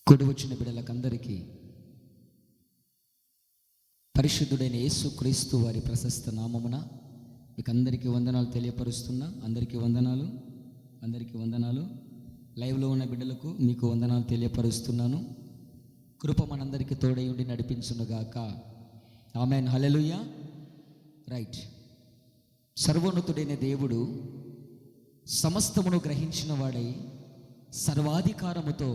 కూడి వచ్చిన బిడ్డలకందరికీ పరిశుద్ధుడైన యేసు క్రీస్తు వారి ప్రశస్త నామమున మీకు అందరికీ వందనాలు తెలియపరుస్తున్నా. అందరికీ వందనాలు. లైవ్లో ఉన్న బిడ్డలకు మీకు వందనాలు తెలియపరుస్తున్నాను. కృప మనందరికీ తోడై ఉండి నడిపించునుగాక. ఆమేన్. హల్లెలూయా. రైట్. సర్వోన్నతుడైన దేవుడు సమస్తమును గ్రహించిన వాడై సర్వాధికారముతో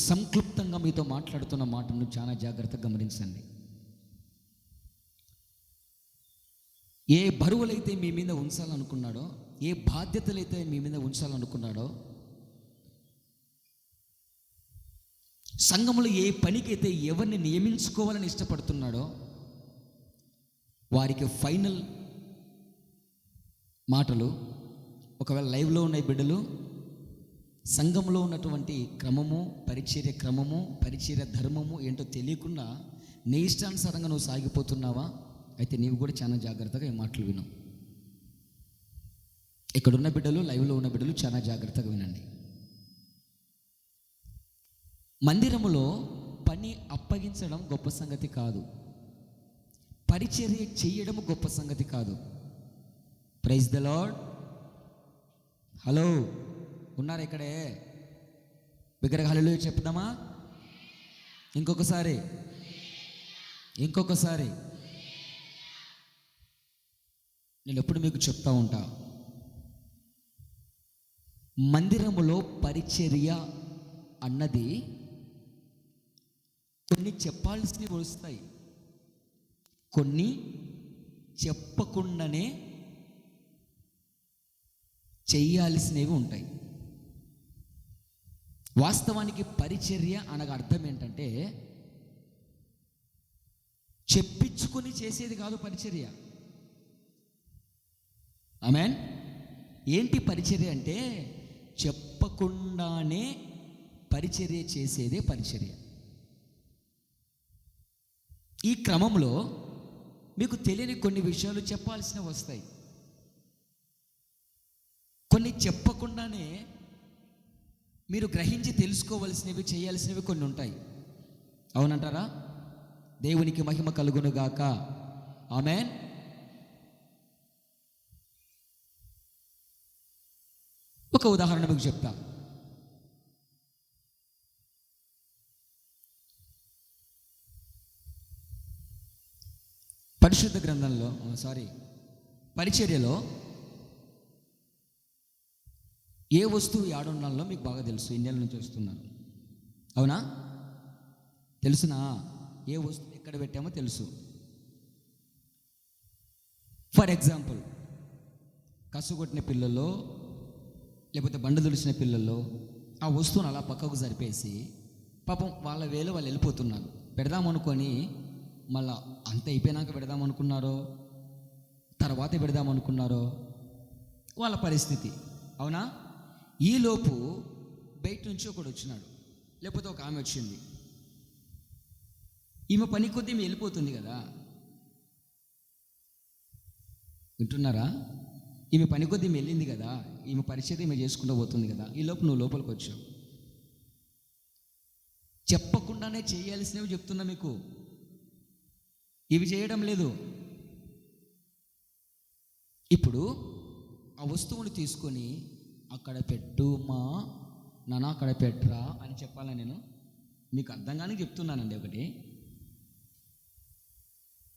సంక్లుప్తంగా మీతో మాట్లాడుతున్న మాటను చాలా జాగ్రత్తగా గమనించండి. ఏ బరువులైతే మీ మీద ఉంచాలనుకున్నాడో, ఏ బాధ్యతలైతే మీ మీద ఉంచాలనుకున్నాడో, సంఘములో ఏ పనికైతే ఎవరిని నియమించుకోవాలని ఇష్టపడుతున్నాడో వారికి ఫైనల్ మాటలు, ఒకవేళ లైవ్లో ఉన్న బిడ్డలు సంఘంలో ఉన్నటువంటి క్రమము, పరిచర్య ధర్మము ఏంటో తెలియకుండా నీ ఇష్టానుసారంగా నువ్వు సాగిపోతున్నావా? అయితే నీవు కూడా చాలా జాగ్రత్తగా ఈ మాటలు విను. ఇక్కడున్న బిడ్డలు, లైవ్లో ఉన్న బిడ్డలు చాలా జాగ్రత్తగా వినండి. మందిరములో పని అప్పగించడం గొప్ప సంగతి కాదు, పరిచర్య చేయడం గొప్ప సంగతి కాదు. Praise the lord. హలో, ఉన్నారు ఇక్కడే? బిగ్గరగా హల్లెలూయా చెప్దామా? ఇంకొకసారి. నేను ఎప్పుడు మీకు చెప్తా ఉంటా, మందిరములో పరిచర్య అన్నది కొన్ని చెప్పాల్సినవి వస్తాయి, కొన్ని చెప్పకుండానే చేయాల్సినవి ఉంటాయి. వాస్తవానికి పరిచర్య అనగా అర్థం ఏంటంటే చెప్పించుకొని చేసేది కాదు పరిచర్య. ఆమేన్. ఏంటి పరిచర్య అంటే చెప్పకుండానే పరిచర్య చేసేదే పరిచర్య. ఈ క్రమంలో మీకు తెలియని కొన్ని విషయాలు చెప్పాల్సినవి వస్తాయి, కొన్ని చెప్పకుండానే మీరు గ్రహించి తెలుసుకోవలసినవి, చేయాల్సినవి కొన్ని ఉంటాయి. అవునంటారా? దేవునికి మహిమ కలుగునుగాక. ఆమేన్. ఒక ఉదాహరణ మీకు చెప్తా. పరిశుద్ధ గ్రంథంలో పరిచర్యలో ఏ వస్తువు ఏడుండాలో మీకు బాగా తెలుసు. ఇండియాల నుంచి వస్తున్నారు, అవునా? తెలుసునా? ఏ వస్తువు ఎక్కడ పెట్టామో తెలుసు. ఫర్ ఎగ్జాంపుల్, కసుగొట్టిన పిల్లల్లో లేకపోతే బండ దులిసిన పిల్లల్లో ఆ వస్తువును అలా పక్కకు జరిపేసి పాపం వాళ్ళ వేలు వాళ్ళు వెళ్ళిపోతున్నారు. పెడదామనుకొని మళ్ళా అంత అయిపోయినాక పెడదామనుకున్నారో, తర్వాత పెడదామనుకున్నారో వాళ్ళ పరిస్థితి, అవునా? ఈలోపు బయట నుంచి ఒకడు వచ్చినాడు, లేకపోతే ఒక ఆమె వచ్చింది. ఈమె పని కొద్దీ ఈమె వెళ్ళిపోతుంది కదా. వింటున్నారా? ఈమె పని కొద్దీ ఈమె వెళ్ళింది కదా, ఈమె పరిచయం ఈమె చేసుకుంటూ పోతుంది కదా. ఈలోపు నువ్వు లోపలికి వచ్చావు. చెప్పకుండానే చేయాల్సినవి చెప్తున్నా మీకు, ఇవి చేయడం లేదు. ఇప్పుడు ఆ వస్తువును తీసుకొని అక్కడ పెట్టు మా నాన్న, అక్కడ పెట్టరా అని చెప్పాలా నేను? మీకు అర్థంగానే చెప్తున్నానండి. ఒకటి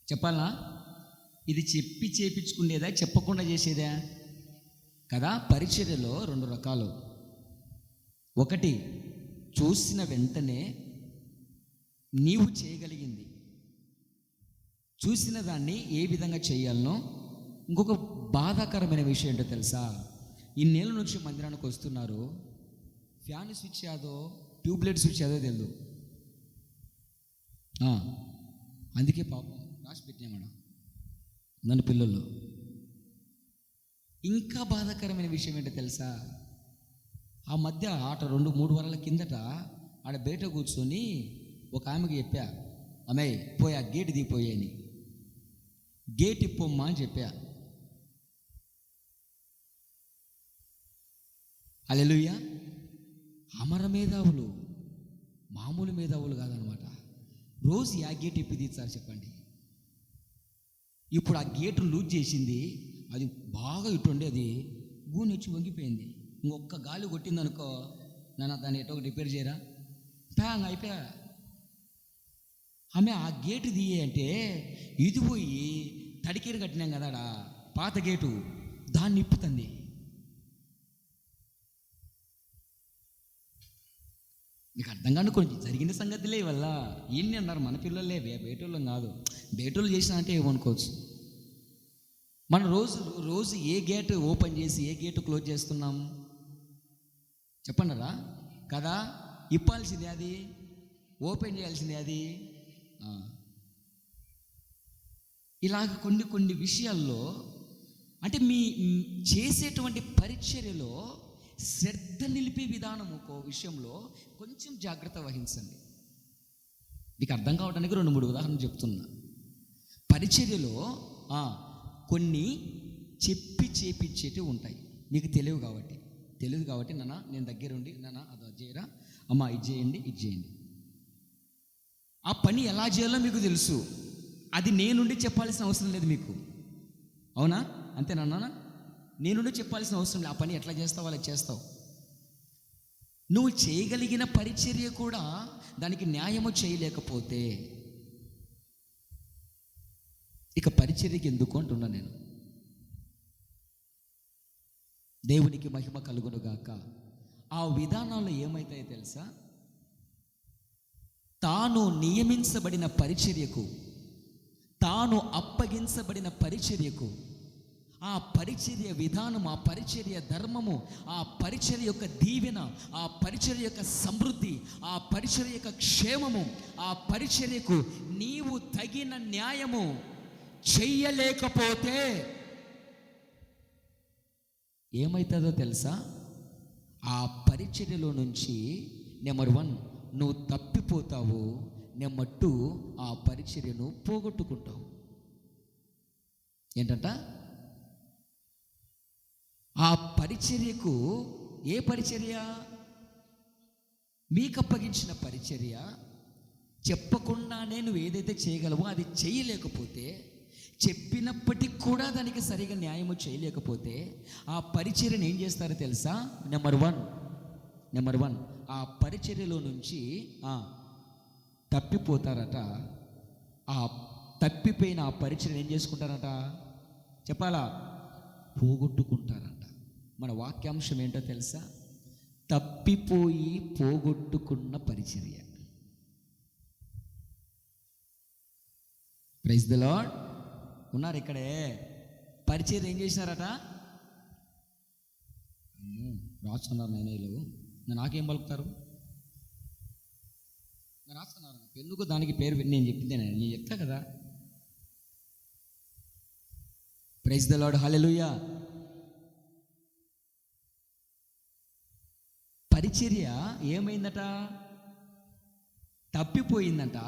చెప్పాలా? ఇది చెప్పి చేపించుకునేదా, చెప్పకుండా చేసేదా కదా? పరిచర్యలో రెండు రకాలు. ఒకటి చూసిన వెంటనే నీవు చేయగలిగింది, చూసిన దాన్ని ఏ విధంగా చేయాలనో. ఇంకొక బాధాకరమైన విషయం ఏంటో తెలుసా? ఇన్నేళ్ళ నుంచి మందిరానికి వస్తున్నారు, ఫ్యాన్ స్విచ్ యాదో, ట్యూబ్లైట్ స్విచ్ యాదో తెలియదు. అందుకే పాపం రాసి పెట్టామడ నన్ను పిల్లల్లో. ఇంకా బాధాకరమైన విషయం ఏంటో తెలుసా? ఆ మధ్య ఆట 2-3 వారాల కిందట ఆడ బయట కూర్చొని ఒక ఆమెకి చెప్పా, అమ్మాయి పోయి ఆ గేట్ దిగిపోయాని, గేట్ ఇప్పమ్మా అని చెప్పా. హల్లెలూయా. అమర మేధావులు, మామూలు మేధావులు కాదనమాట. రోజు ఆ గేట్ ఎప్పి తీస్తారు చెప్పండి. ఇప్పుడు ఆ గేటు లూజ్ చేసింది, అది బాగా ఇటుండే, అది గూని వచ్చి వంగిపోయింది. ఇంకొక గాలి కొట్టిందనుకో, నాన్న దాన్ని ఎటో రిపేర్ చేయరా, ప్యాంగ్ అయిపోయా. ఆమె ఆ గేటు తీయే అంటే ఇది పోయి తడికీరు కట్టినాం కదాడా పాత గేటు, దాన్ని ఇప్పుతుంది. మీకు అర్థం కాని కొంచెం జరిగిన సంగతిలే వల్ల ఈయన్ని అన్నారు, మన పిల్లలే, బేటోళ్ళం కాదు. బేటోళ్ళు చేసినా అంటే ఏమనుకోవచ్చు. మనం రోజు ఏ గేటు ఓపెన్ చేసి ఏ గేటు క్లోజ్ చేస్తున్నాం చెప్పండిరా కదా. ఇప్పాల్సిందే అది, ఓపెన్ చేయాల్సిందే అది. ఇలాగ కొన్ని విషయాల్లో అంటే మీ చేసేటువంటి పరిచర్యలో శ్రద్ధ నిలిపే విధానం ఒక విషయంలో కొంచెం జాగ్రత్త వహించండి. మీకు అర్థం కావడానికి 2-3 ఉదాహరణలు చెప్తున్నా. పరిచర్యలో కొన్ని చెప్పి చేపించేటివి ఉంటాయి. మీకు తెలియదు కాబట్టి నాన్న నేను దగ్గరుండి, నాన్న అది చేయరా, అమ్మ ఇది చేయండి, ఇది చేయండి. ఆ పని ఎలా చేయాలో మీకు తెలుసు, అది నేనుండి చెప్పాల్సిన అవసరం లేదు మీకు. అవునా? అంతేనా? నేనుండి చెప్పాల్సిన అవసరం లేదు. ఆ పని ఎట్లా చేస్తావు అలా చేస్తావు. నువ్వు చేయగలిగిన పరిచర్య కూడా దానికి న్యాయము చేయలేకపోతే ఇక పరిచర్యకి ఎందుకు అంటున్నా నేను. దేవునికి మహిమ కలుగునుగాక. ఆ విధానాల్లో ఏమైతాయో తెలుసా? తాను నియమించబడిన పరిచర్యకు, తాను అప్పగించబడిన పరిచర్యకు, ఆ పరిచర్య విధానం, ఆ పరిచర్య ధర్మము, ఆ పరిచర్య యొక్క దీవెన, ఆ పరిచర్య యొక్క సమృద్ధి, ఆ పరిచర్య యొక్క క్షేమము, ఆ పరిచర్యకు నీవు తగిన న్యాయము చెయ్యలేకపోతే ఏమవుతుందో తెలుసా? ఆ పరిచర్యలో నుంచి నెంబర్ 1 నువ్వు తప్పిపోతావు, నెంబర్ 2 ఆ పరిచర్యను పోగొట్టుకుంటావు. ఏంటంట? ఆ పరిచర్యకు, ఏ పరిచర్య? మీకు అప్పగించిన పరిచర్య చెప్పకుండానే నువ్వు ఏదైతే చేయగలవో అది చేయలేకపోతే, చెప్పినప్పటికి కూడా దానికి సరిగా న్యాయము చేయలేకపోతే ఆ పరిచర్యను ఏం చేస్తారో తెలుసా? నెంబర్ వన్ ఆ పరిచర్యలో నుంచి తప్పిపోతారట. ఆ తప్పిపోయిన ఆ పరిచర్యను ఏం చేసుకుంటారట చెప్పాలా? పోగొట్టుకుంటారట. మన వాక్యాంశం ఏంటో తెలుసా? తప్పిపోయి పోగొట్టుకున్న పరిచర్య. Praise the lord. ఉన్నారు ఇక్కడే. పరిచర్య ఏం చేసినారట? రాస్తున్నారు నేనేలు, నాకేం పలుకుతారు? రాస్తున్నారు ఎందుకు? దానికి పేరు నేను చెప్పిందే, నేను చెప్తా కదా. ప్రైజ్ ది లార్డ్, హల్లెలూయా. పరిచర్య ఏమైందట? తప్పిపోయిందంట.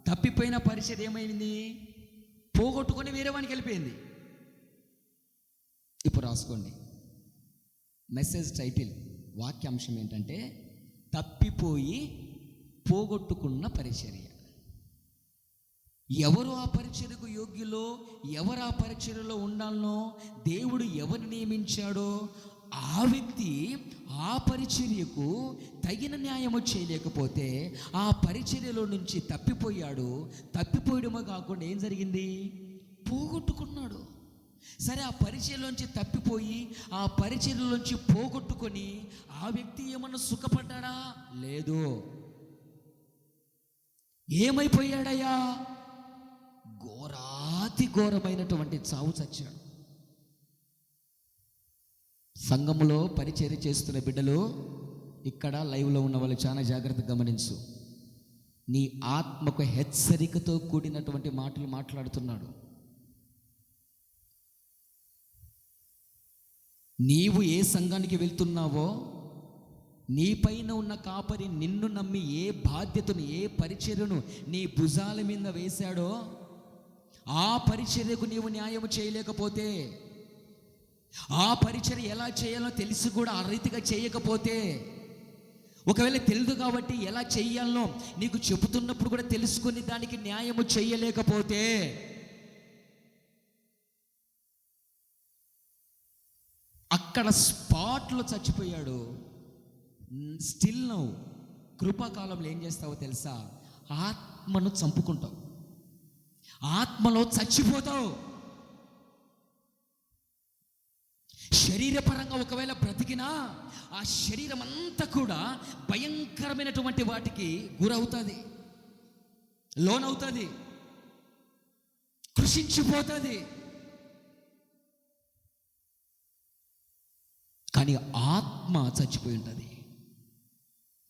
తప్పిపోయిన పరిచర్య ఏమైంది? పోగొట్టుకొని వేరే వానికి వెళ్ళిపోయింది. ఇప్పుడు రాసుకోండి. మెసేజ్ టైటిల్, వాక్యాంశం ఏంటంటే తప్పిపోయి పోగొట్టుకున్న పరిచర్య. ఎవరు ఆ పరిచర్యకు యోగ్యులో, ఎవరు ఆ పరిచర్యలో ఉండాలనో, దేవుడు ఎవరిని నియమించాడో ఆ వ్యక్తి ఆ పరిచర్యకు తగిన న్యాయము చేయలేకపోతే ఆ పరిచర్యలో నుంచి తప్పిపోయాడు. తప్పిపోయడమో కాకుండా ఏం జరిగింది? పోగొట్టుకున్నాడు. సరే, ఆ పరిచర్యలోంచి తప్పిపోయి ఆ పరిచర్యలోంచి పోగొట్టుకొని ఆ వ్యక్తి ఏమన్నా సుఖపడ్డాడా? లేదు. ఏమైపోయాడయ్యా? ఘోరాతి ఘోరమైనటువంటి చావు చచ్చాడు. సంఘములో పరిచర్య చేస్తున్న బిడ్డలు, ఇక్కడ లైవ్లో ఉన్న వాళ్ళు చాలా జాగ్రత్తగా గమనించు. నీ ఆత్మకు హెచ్చరికతో కూడినటువంటి మాటలు మాట్లాడుతున్నాడు. నీవు ఏ సంఘానికి వెళ్తున్నావో, నీ పైన ఉన్న కాపరి నిన్ను నమ్మి ఏ బాధ్యతను, ఏ పరిచర్యను నీ భుజాల మీద వేశాడో ఆ పరిచర్యకు నీవు న్యాయము చేయలేకపోతే, ఆ పరిచర్య ఎలా చేయాలో తెలిసి కూడా ఆ రీతిగా చేయకపోతే, ఒకవేళ తెలియదు కాబట్టి ఎలా చెయ్యాలనో నీకు చెబుతున్నప్పుడు కూడా తెలుసుకొని దానికి న్యాయము చెయ్యలేకపోతే అక్కడ స్పాట్లో చచ్చిపోయాడు. స్టిల్ నువ్వు కృపాకాలంలో ఏం చేస్తావో తెలుసా? ఆత్మను చంపుకుంటావు, ఆత్మలో చచ్చిపోతావు. శరీరపరంగా ఒకవేళ బ్రతికినా ఆ శరీరం అంతా కూడా భయంకరమైనటువంటి వాటికి గురవుతుంది, లోనవుతుంది, కృషించిపోతుంది. కానీ ఆత్మ చచ్చిపోయి ఉంటుంది.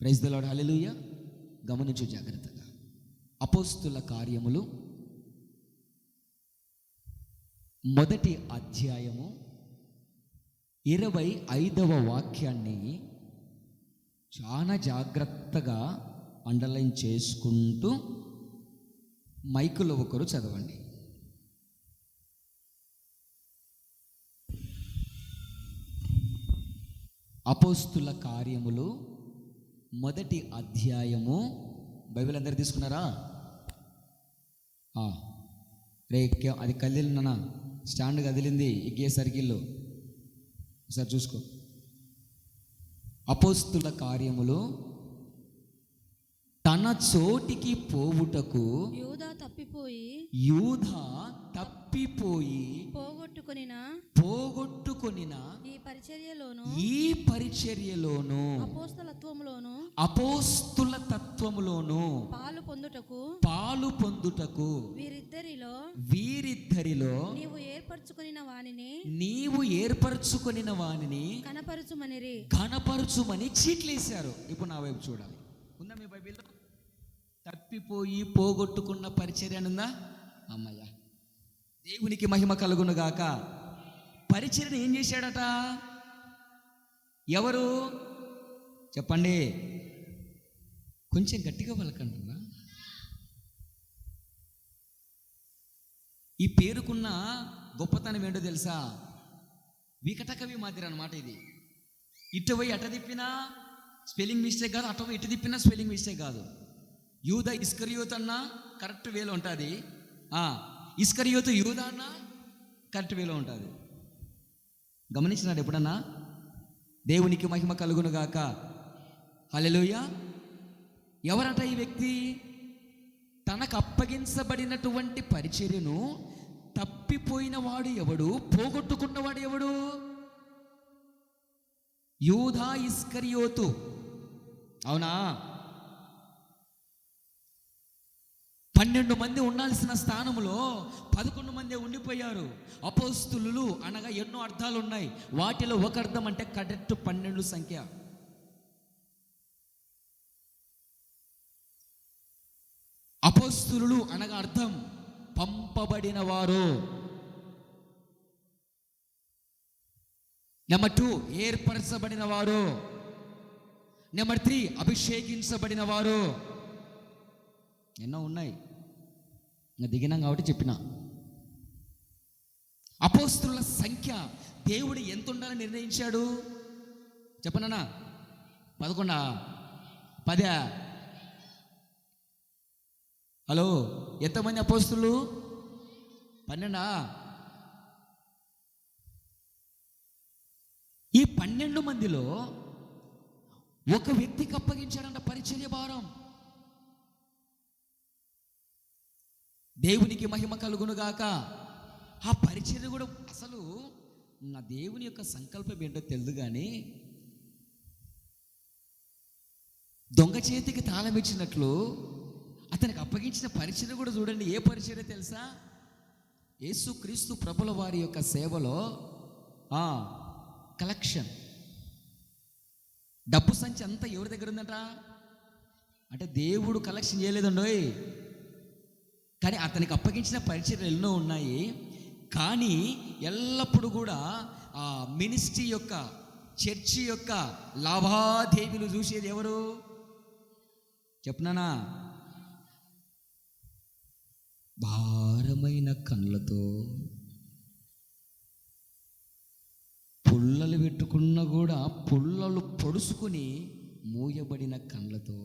ప్రైజ్ ది లార్డ్, హల్లెలూయా. గమనించు జాగ్రత్తగా. అపోస్తుల కార్యములు 1వ అధ్యాయము 25వ వాక్యాన్ని చాలా జాగ్రత్తగా అండర్లైన్ చేసుకుంటూ మైకులో ఒకరు చదవండి. అపోస్తుల కార్యములు 1వ అధ్యాయము. బైబిల్ అందరు తీసుకున్నారా? రే అది కదిలినా, స్టాండ్ కదిలింది ఎక్కే సర్కిల్లో ఒకసారి చూసుకో. అపోస్తుల కార్యములు తన చోటికి పోవుటకు యూదా తప్పిపోయి పోగొట్టుకొనిన ఈ పరిచర్యలోను అపోస్తుల తత్వములోను పాలు పొందుటకు వీరిద్దరిలో నీవు ఏర్పరచుకొనిన వానిని కనపరచుమని చీట్లేశారు. ఇప్పుడు నా వైపు చూడాలి. ఉందా మీ బైబిల్లో? తప్పిపోయి పోగొట్టుకున్న పరిచర్య అని ఉందా? అమ్మయ్య, దేవునికి మహిమ కలుగును గాక. పరిచర్యను ఏం చేశాడట? ఎవరు చెప్పండి, కొంచెం గట్టిగా పలకంటున్నా. ఈ పేరుకున్న గొప్పతనం ఏంటో తెలుసా? వికటకవి మాదిరి అన్నమాట ఇది. ఇటు పోయి అట తిప్పినా స్పెల్లింగ్ మిస్టేక్ కాదు, అటు ఇటు తిప్పినా స్పెల్లింగ్ మిస్టేక్ కాదు. యూదా ఇస్కరియోతు అన్నా కరెక్ట్ వేలో ఉంటుంది, ఇస్కరియోతు యూదా అన్నా కరెక్ట్ వేలో ఉంటుంది. గమనించినాడు ఎప్పుడన్నా? దేవునికి మహిమ కలుగును గాక. హల్లెలూయా. ఎవరట ఈ వ్యక్తి? తనకు అప్పగించబడినటువంటి పరిచర్యను తప్పిపోయిన వాడు ఎవడు? పోగొట్టుకున్నవాడు ఎవడు? యూదా ఇస్కరియోతు. అవునా? 12 మంది ఉండాల్సిన స్థానంలో 11 మంది ఉండిపోయారు. అపోస్తులు అనగా ఎన్నో అర్థాలు ఉన్నాయి. వాటిలో ఒక అర్థం అంటే కరెక్ట్ 12 సంఖ్య. అపోస్తులు అనగా అర్థం పంపబడిన వారు. నెంబర్ 2 ఏర్పరచబడిన వారు. నెంబర్ 3 అభిషేకించబడిన వారు. ఎన్నో ఉన్నాయి, ఇంకా దిగినాం కాబట్టి చెప్పిన. అపోస్తుల సంఖ్య దేవుడు ఎంత ఉండాలని నిర్ణయించాడు చెప్పనన్నా? 11, 10? హలో, ఎంతమంది అపోస్తులు? 12? ఈ 12 మందిలో ఒక వ్యక్తికి అప్పగించాడంట పరిచర్య భారం. దేవునికి మహిమ కలుగునుగాక. ఆ పరిచర్య కూడా అసలు నా దేవుని యొక్క సంకల్పం ఏంటో తెలియదు, కానీ దొంగ చేతికి తాళం ఇచ్చినట్లు అతనికి అప్పగించిన పరిచర్య కూడా చూడండి. ఏ పరిచర్య తెలుసా? యేసుక్రీస్తు ప్రభుల వారి యొక్క సేవలో కలెక్షన్, డబ్బు సంచి అంతా ఎవరి దగ్గర ఉందట? అంటే దేవుడు కలెక్షన్ చేయలేదండోయ్, కానీ అతనికి అప్పగించిన పరిచర్యలు ఎన్నో ఉన్నాయి. కానీ ఎల్లప్పుడూ కూడా ఆ మినిస్ట్రీ యొక్క, చర్చి యొక్క లావాదేవీలు చూసేది ఎవరు చెప్పనా? భారమైన కళ్ళతో పుల్లలు పెట్టుకున్నా కూడా పుల్లలు పొడుచుకుని మూయబడిన కండ్లతో.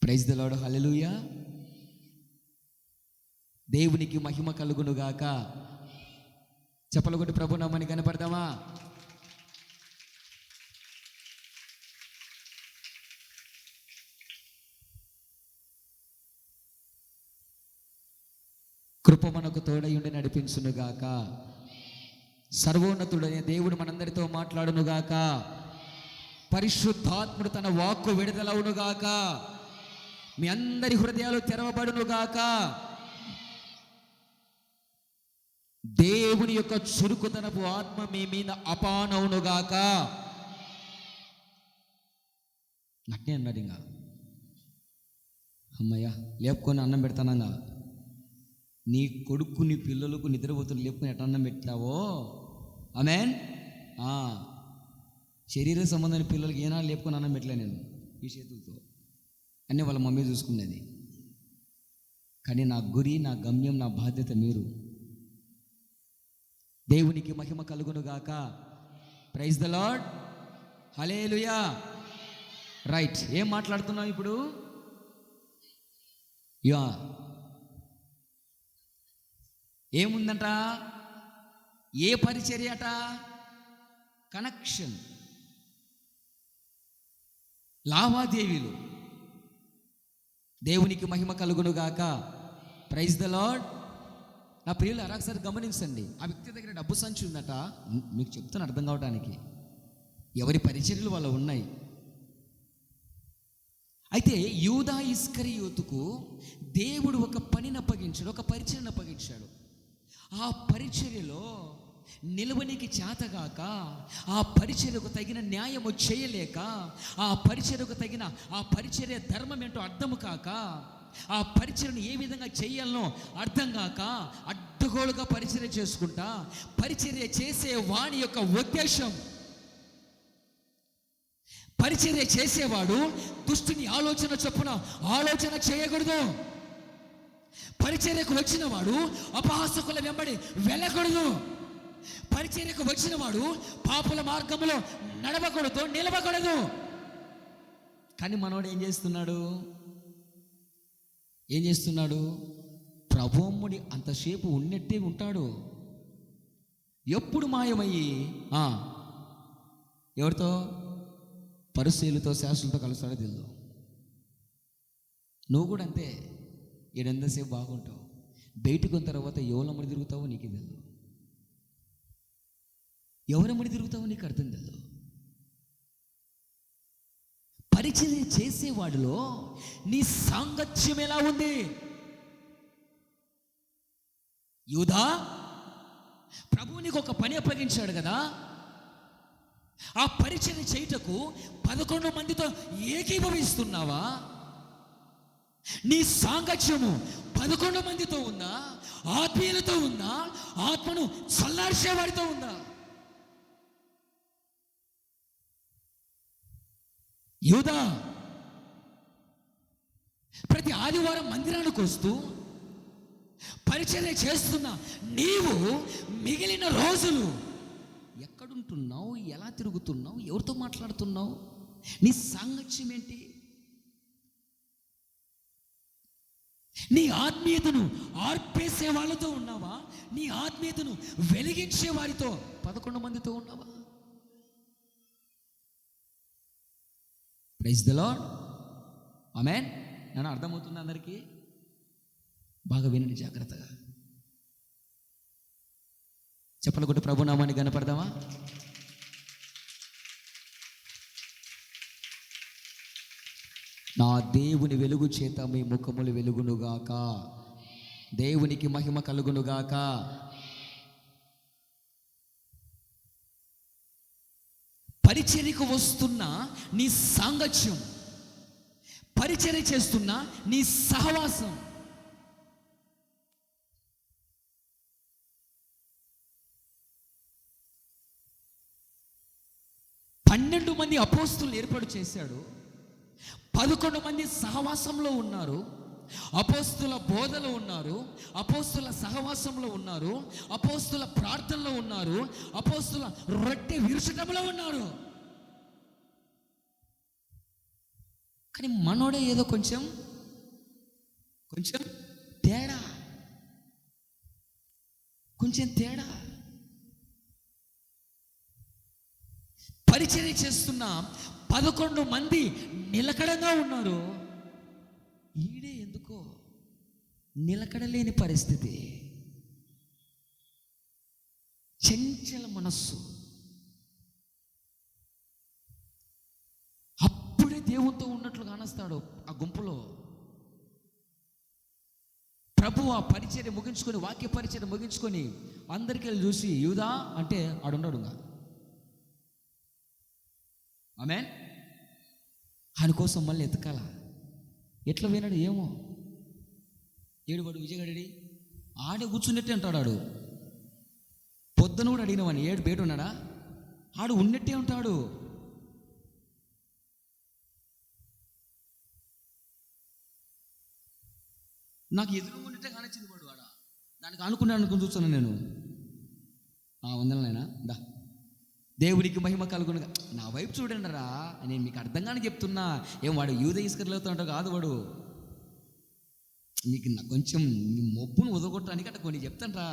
ప్రైజ్ ది లార్డ్, హల్లెలూయా. దేవునికి మహిమ కలుగును గాక. చెప్పలు కొట్టి ప్రభు నామాన్ని కనపడదామా? కృప మనకు తోడయుండి నడిపించునుగాక. సర్వోన్నతుడైన దేవుడు మనందరితో మాట్లాడునుగాక. పరిశుద్ధాత్ముడు తన వాక్కు విడుదలవునుగాక. మీ అందరి హృదయాలు తెరవబడునుగాక. దేవుని యొక్క చురుకుతనపు ఆత్మ మీ మీద అపానవునుగాక. అట్నే అన్నాడు. ఇంకా అమ్మయ్య లేపుకొని అన్నం పెడతానంగా. నీ కొడుకు నీ పిల్లలకు నిద్రపోతున్న లేపుకొని ఎట్లా అన్నం పెట్టావో, ఆమేన్. శరీర సంబంధమైన పిల్లలకి ఏనాడు లేపుకొని అన్నం పెట్టలే నేను ఈ చేతులతో. అన్నీ వాళ్ళ మమ్మీ చూసుకునేది. కానీ నా గురి, నా గమ్యం, నా బాధ్యత మీరు. దేవునికి మహిమ కలుగునుగాక. Praise the lord, hallelujah. Right, ఏం మాట్లాడుతున్నాం ఇప్పుడు? యా, ఏముందంట? ఏ పరిచర్య అట? కనెక్షన్, లావాదేవీలు. దేవునికి మహిమ కలుగునుగాక. Praise the lord. నా ప్రియులు ఒకసారి గమనించండి. ఆ వ్యక్తి దగ్గర డబ్బు సంచి ఉందట. మీకు చెప్తాను అర్థం కావడానికి. ఎవరి పరిచర్యలు వాళ్ళు ఉన్నాయి. అయితే యూదా ఇస్కరియోతుకు దేవుడు ఒక పనిని అప్పగించాడు, ఒక పరిచర్యను అప్పగించాడు. ఆ పరిచర్యలో నిలవనికి చేతగాక, ఆ పరిచర్యకు తగిన న్యాయము చేయలేక, ఆ పరిచర్యకు తగిన ఆ పరిచర్య ధర్మం ఏంటో అర్థము కాక, ఆ పరిచర్యను ఏ విధంగా చేయాలనో అర్థం కాక అడ్డగోలుగా పరిచర్య చేసుకుంటా, పరిచర్య చేసే వాడి యొక్క ఉద్దేశం, పరిచర్య చేసేవాడు దుష్టుని ఆలోచన చొప్పున ఆలోచన చేయకూడదు. పరిచర్యకు వచ్చిన వాడు అపహాసకుల వెంబడి వెళ్ళకూడదు. పరిచర్యకు వచ్చిన వాడు పాపుల మార్గంలో నడవకూడదు, నిలవకూడదు. కానీ మనోడు ఏం చేస్తున్నాడు? ప్రభువుడి అంతసేపు ఉన్నట్టే ఉంటాడు. ఎప్పుడు మాయమయ్యి ఎవరితో? పరిశీలతో, శాస్త్రులతో కలుస్తాడో తెలియదు. నువ్వు కూడా అంతే. ఈడంతసేపు బాగుంటావు, బయటకు వచ్చిన తర్వాత ఎవరమ్మడి తిరుగుతావో నీకు తెలియదు. ఎవరమ్మడి తిరుగుతావో నీకు అర్థం తెలియదు. పరిచర్య చేసేవాడిలో నీ సాంగత్యం ఎలా ఉంది? యూదా, ప్రభువు నీకు ఒక పని అప్పగించాడు కదా. ఆ పరిచర్య చేయుటకు 11 మందితో ఏకీభవిస్తున్నావా? నీ సాంగత్యము 11 మందితో ఉందా? ఆత్మీయులతో ఉందా? ఆత్మను చల్లార్చేవాడితో ఉందా? యూదా, ప్రతి ఆదివారం మందిరానికి వస్తూ పరిచర్య చేస్తున్నా నీవు మిగిలిన రోజులు ఎక్కడుంటున్నావు? ఎలా తిరుగుతున్నావు? ఎవరితో మాట్లాడుతున్నావు? నీ సాంగత్యం ఏంటి? నీ ఆత్మీయతను ఆర్పేసే వాళ్ళతో ఉన్నావా? నీ ఆత్మీయతను వెలిగించే వారితో 11 మందితో ఉన్నావా? ప్రైజ్ ద లార్డ్, ఆమేన్. నేను అర్థమవుతుంది అందరికీ? బాగా వినండి జాగ్రత్తగా. చెప్పలు కొట్టి ప్రభు నామాన్ని కనపడదామా? నా దేవుని వెలుగు చేత మీ ముఖములు వెలుగునుగాక. దేవునికి మహిమ కలుగునుగాక. పరిచర్యకు వస్తున్న నీ సాంగత్యం, పరిచర్య చేస్తున్న నీ సహవాసం, పన్నెండు మంది అపోస్తులు ఏర్పాటు చేశాడు. 11 మంది సహవాసంలో ఉన్నారు. అపోస్తుల బోధలో ఉన్నారు, అపోస్తుల సహవాసంలో ఉన్నారు, అపోస్తుల ప్రార్థనలో ఉన్నారు, అపోస్తుల రొట్టె విరుచటంలో ఉన్నారు. కానీ మనోడే ఏదో కొంచెం తేడా, కొంచెం తేడా. పరిచర్య చేస్తున్న 11 మంది నిలకడగా ఉన్నారు, ఈడే ఎందుకో నిలకడలేని పరిస్థితి, చంచల మనస్సు. అప్పుడే దేవునితో ఉన్నట్లు కానస్తాడు ఆ గుంపులో. ప్రభు ఆ పరిచర్య ముగించుకొని, వాక్య పరిచర్య ముగించుకొని అందరికీ వెళ్ళి చూసి, యూదా అంటే ఆడున్నాడు. ఆమె ఆయన కోసం మళ్ళీ ఎతకాల. ఎట్లా విన్నాడు ఏమో, ఏడువాడు విజయగడి ఆడే కూర్చున్నట్టే అంటాడు. ఆడు పొద్దున కూడా అడిగినవాడిని, ఏడు బయట ఉన్నాడా? ఆడు ఉన్నట్టే ఉంటాడు. నాకు ఎదురు ఉన్నట్టే కానొచ్చింది వాడు. ఆడ దానికి అనుకుని చూస్తున్నాను నేను. వందలనైనా దా, దేవుడికి మహిమ కలుగునుగా. నా వైపు చూడండి రా, నేను మీకు అర్థంగానే చెప్తున్నా. ఏం వాడు యూద ఇస్కరియోతు అంటావు కాదు వాడు. మీకు నా కొంచెం మొబ్బును వదలగొట్టడానికి అట్లా కొన్ని చెప్తాను రా.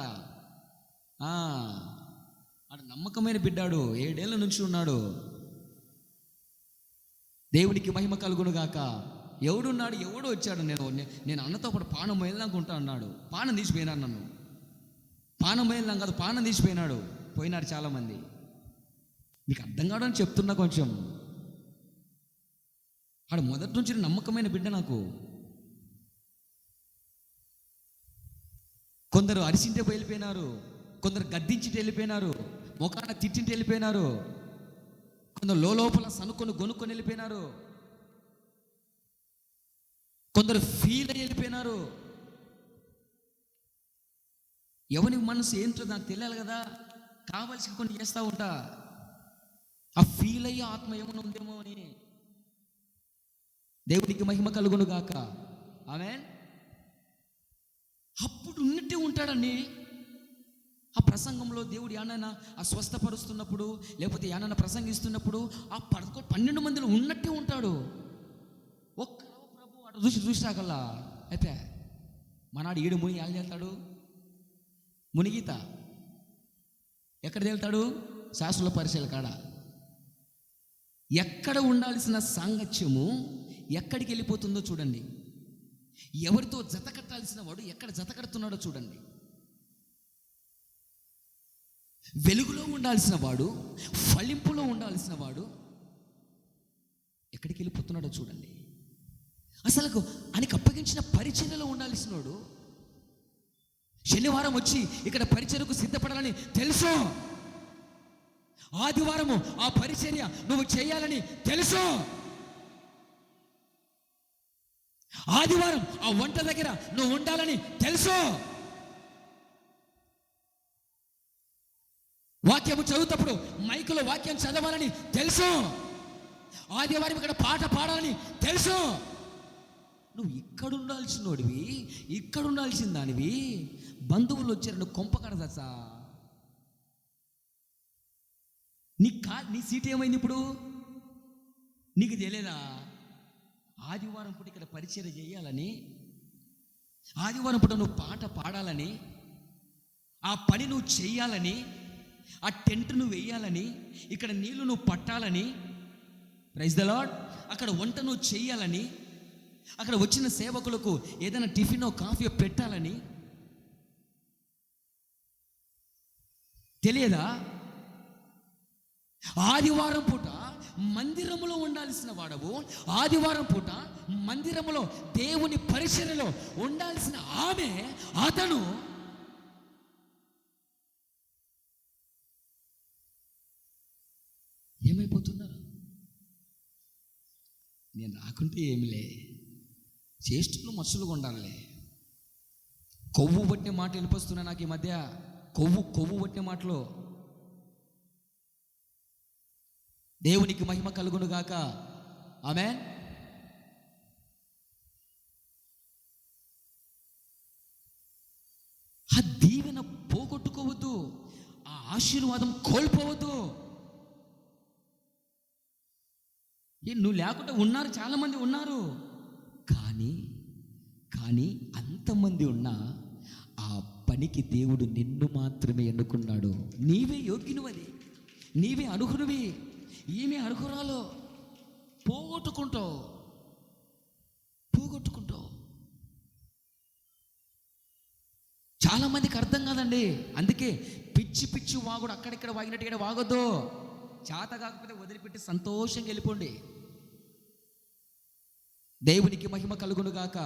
ఆడు నమ్మకమైన బిడ్డాడు, 7 ఏళ్ళ నుంచి ఉన్నాడు. దేవుడికి మహిమ కలుగునుగాక. ఎవడున్నాడు, ఎవడో వచ్చాడు. నేను అన్నతో పాటు పానం వేయాలనుకుంటా అన్నాడు. పానం తీసిపోయినాడు. నన్ను పానం వేయాలని కాదు, పానం తీసిపోయినాడు. పోయినాడు చాలామంది. మీకు అర్థం కావడానికి చెప్తున్నా. కొంచెం ఆడు మొదటి నుంచి నమ్మకమైన బిడ్డ నాకు. కొందరు అరిసింటే వెళ్ళిపోయినారు, కొందరు గద్దించితే వెళ్ళిపోయినారు, ముఖాన తిట్టింటే వెళ్ళిపోయినారు, కొందరు లోపల సనుకొని గొనుక్కొని వెళ్ళిపోయినారు, కొందరు ఫీల్ అయ్యి వెళ్ళిపోయినారు. ఎవరి మనసు ఏంటో నాకు తెలియాలి కదా, కావాల్సి కొన్ని చేస్తూ ఉంటా. ఆ ఫీల్ అయ్యే ఆత్మ ఏమైనా ఉందేమో అని. దేవుడికి మహిమ కలుగును గాక. ఆమేన్. అప్పుడు ఉన్నట్టే ఉంటాడండి. ఆ ప్రసంగంలో దేవుడు యానైనా ఆ స్వస్థపరుస్తున్నప్పుడు, లేకపోతే యానైనా ప్రసంగిస్తున్నప్పుడు ఆ 12 మందిలో ఉన్నట్టే ఉంటాడు. ఒక్కరో ప్రభు అటు చూసినాకల్లా అయితే మనాడు ఈడు మునిగి ఎలా తేలుతాడు? మునిగీత ఎక్కడ తేలుతాడు? శాస్త్రుల పరిచయాల కాడ. ఎక్కడ ఉండాల్సిన సాంగత్యము ఎక్కడికి వెళ్ళిపోతుందో చూడండి. ఎవరితో జత కట్టాల్సిన వాడు ఎక్కడ జత కడుతున్నాడో చూడండి. వెలుగులో ఉండాల్సిన వాడు, ఫలింపులో ఉండాల్సిన వాడు ఎక్కడికి వెళ్ళిపోతున్నాడో చూడండి. అసలు ఆయనకు అప్పగించిన పరిచర్యలో ఉండాల్సిన వాడు శనివారం వచ్చి ఇక్కడ పరిచర్యకు సిద్ధపడాలని తెలుసు, ఆదివారము ఆ పరిచర్య నువ్వు చేయాలని తెలుసు, ఆదివారం ఆ వంట దగ్గర నువ్వు ఉండాలని తెలుసు, వాక్యము చదువుతప్పుడు మైకులో వాక్యం చదవాలని తెలుసు, ఆదివారం ఇక్కడ పాట పాడాలని తెలుసు. నువ్వు ఇక్కడ ఉండాల్సిన వాడివి, ఇక్కడ ఉండాల్సిన దానివి. బంధువులు వచ్చారు, నువ్వు కొంప కడదచ్చా. నీ సీట్ ఏమైంది ఇప్పుడు? నీకు తెలియదా? ఆదివారం పూట ఇక్కడ పరిచర్య చేయాలని, ఆదివారం పూట నువ్వు పాట పాడాలని, ఆ పని నువ్వు చేయాలని, ఆ టెంట్ నువ్వు వేయాలని, ఇక్కడ నీళ్లు నువ్వు పట్టాలని, ప్రైజ్ ద లార్డ్, అక్కడ వంట నువ్వు చేయాలని, అక్కడ వచ్చిన సేవకులకు ఏదైనా టిఫినో కాఫీ పెట్టాలని తెలియదా? ఆదివారం పూట మందిరములో ఉండాల్సిన వాడవు, ఆదివారం పూట మందిరములో దేవుని పరిచర్యలో ఉండాల్సిన ఆమె, అతను ఏమైపోతున్నారు? నేను రాకుంటే ఏమిలే, చేష్టలు మనుషులుగా ఉండాలే. కొవ్వు పట్టిన మాట వెళ్ళిపోతున్నా నాకు ఈ మధ్య. కొవ్వు పట్టిన మాటలు. దేవునికి మహిమ కలుగును గాక. ఆమేన్. ఆశీర్వాదం కోల్పోవద్దు. నువ్వు లేకుండా ఉన్నారు, చాలామంది ఉన్నారు, కానీ అంతమంది ఉన్నా ఆ పనికి దేవుడు నిన్ను మాత్రమే ఎన్నుకున్నాడు. నీవే యోగ్యునివది, నీవే అర్హునివి, ఈమె అర్హురాలో. పోగొట్టుకుంటావు. చాలామందికి అర్థం కాదండి. అందుకే పిచ్చి వాగుడు అక్కడిక్కడ వాగినట్టు ఇక్కడ వాగొద్దు. చేత కాకపోతే వదిలిపెట్టి సంతోషంగా వెళ్ళిపోండి. దేవునికి మహిమ కలుగును గాక.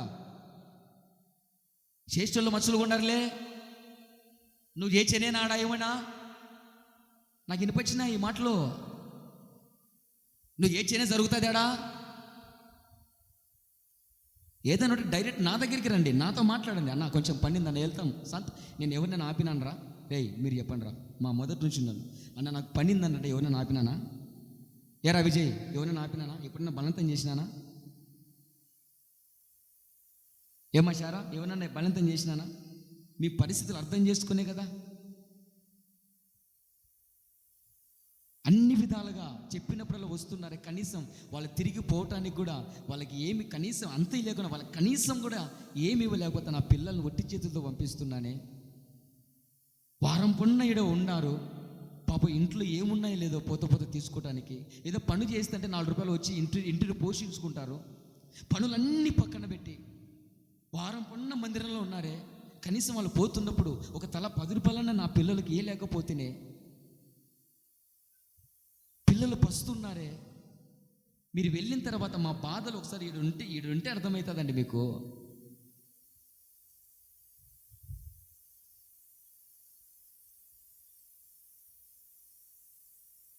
చేష్టల్లో మనుషులు ఉన్నారులే, నువ్వు చేచేనే నాడా ఏమైనా నాకు వినిపించిన ఈ మాటలు, నువ్వు ఏచేనే జరుగుతుందాడా? ఏదైనా డైరెక్ట్ నా దగ్గరికి రండి, నాతో మాట్లాడండి. అన్న కొంచెం పండిందన్న వెళ్తాం నేను ఎవరినైనా ఆపినాను రా, మీరు చెప్పండి రా, మా మొదటి నుంచి ఉన్నాను అన్న, నాకు పండిందన్నట్టు ఎవరినైనా ఆపినానా? ఏరా విజయ్, ఎవరైనా ఆపినానా? ఎప్పుడైనా బలవంతం చేసినానా? ఏమాశారా, ఎవరన్నా బలవంతం చేసినానా? మీ పరిస్థితులు అర్థం చేసుకునే కదా. అన్ని విధాలుగా చెప్పినప్పుడల్లా వస్తున్నారే, కనీసం వాళ్ళు తిరిగి పోవటానికి కూడా వాళ్ళకి ఏమి కనీసం అంత లేకుండా వాళ్ళకి కనీసం కూడా ఏమి ఇవ్వలేకపోతే నా పిల్లల్ని ఒట్టి చేతులతో పంపిస్తున్నానే. వారం పొన్న ఈడ ఉన్నారు, పాప ఇంట్లో ఏమున్నాయో లేదో పోత తీసుకోవటానికి. ఏదో పని చేస్తుంటే 4 రూపాయలు వచ్చి ఇంటిని పోషించుకుంటారు. పనులన్నీ పక్కన పెట్టి వారం పొన్న మందిరంలో ఉన్నారే, కనీసం వాళ్ళు పోతున్నప్పుడు ఒక తల 10 రూపాయలన్నా నా పిల్లలకి ఏ లేకపోతేనే. పిల్లలు పస్తున్నారే, మీరు వెళ్ళిన తర్వాత మా బాధలు ఒకసారి ఈడుంటే అర్థమవుతుందండి మీకు.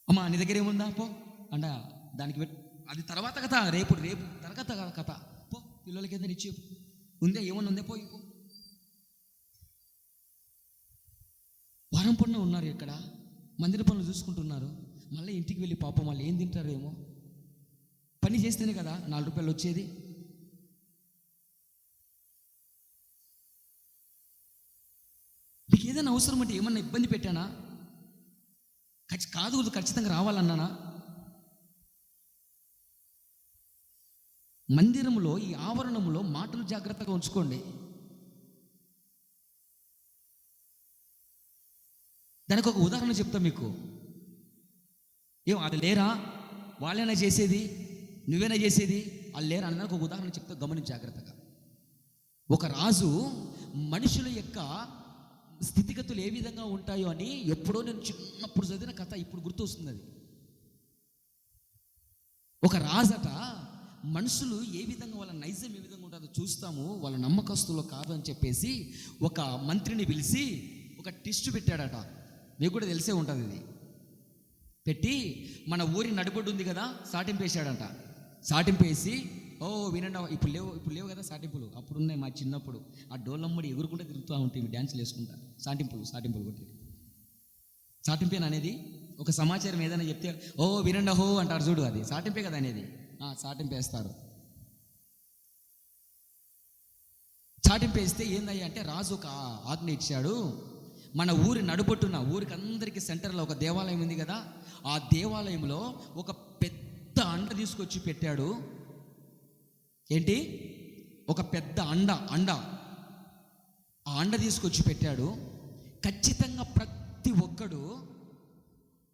అమ్మా నీ దగ్గర ఏముందా పో అంట, దానికి అది తర్వాత కథ, రేపు తర్వాత కథ. పో పిల్లలకి ఏదైనా ఇచ్చి ఉందే, ఏమన్నా ఉందే, పోయి పో. వారం పడిన ఉన్నారు ఇక్కడ, మందిర పనులు చూసుకుంటున్నారు. మళ్ళీ ఇంటికి వెళ్ళి పాపం వాళ్ళు ఏం తింటారేమో. పని చేస్తేనే కదా 4 రూపాయలు వచ్చేది. మీకు ఏదైనా అవసరం అంటే ఏమన్నా ఇబ్బంది పెట్టానా? కాదు ఖచ్చితంగా రావాలన్నానా? మందిరంలో ఈ ఆవరణంలో మాటలు జాగ్రత్తగా ఉంచుకోండి. దానికి ఒక ఉదాహరణ చెప్తా మీకు. అది లేరా, వాళ్ళైనా చేసేది, నువ్వేనా చేసేది, వాళ్ళు లేరా అన్నదానికి ఒక ఉదాహరణ చెప్తా, గమనించి జాగ్రత్తగా. ఒక రాజు మనుషుల యొక్క స్థితిగతులు ఏ విధంగా ఉంటాయో అని ఎప్పుడో నేను చిన్నప్పుడు చదివిన కథ ఇప్పుడు గుర్తొస్తుంది. అది ఒక రాజట, మనుషులు ఏ విధంగా వాళ్ళ నైజం ఏ విధంగా ఉంటుందో చూస్తాము, వాళ్ళ నమ్మకస్తులు కాదు అని చెప్పేసి ఒక మంత్రిని పిలిచి ఒక టెస్ట్ పెట్టాడట. మీకు కూడా తెలిసే ఉంటుంది. ఇది పెట్టి మన ఊరి నడిబొడ్డు ఉంది కదా, సాటింపు వేసాడంట. సాటింపు వేసి, వినండి, ఇప్పుడు లేవు కదా సాటింపులు, అప్పుడు ఉన్నాయి మా చిన్నప్పుడు. ఆ డోలమ్మడి ఎగురుకుంటే తిరుగుతూ ఉంటాయి, డ్యాన్సులు వేసుకుంటా. సాటింపులు కొట్టి సాటింపేనా అనేది. ఒక సమాచారం ఏదైనా చెప్తే వినండి అంటారు చూడు, అది సాటింపే కదా అనేది. సాటింపు వేస్తారు. సాటింపు వేస్తే ఏందయ్యా అంటే, రాజు ఒక ఆజ్ఞ ఇచ్చాడు. మన ఊరి నడుబొట్టున, ఊరికి అందరికీ సెంటర్లో ఒక దేవాలయం ఉంది కదా, ఆ దేవాలయంలో ఒక పెద్ద అండ తీసుకొచ్చి పెట్టాడు. ఏంటి? ఒక పెద్ద అండ ఆ అండ తీసుకొచ్చి పెట్టాడు. ఖచ్చితంగా ప్రతి ఒక్కడు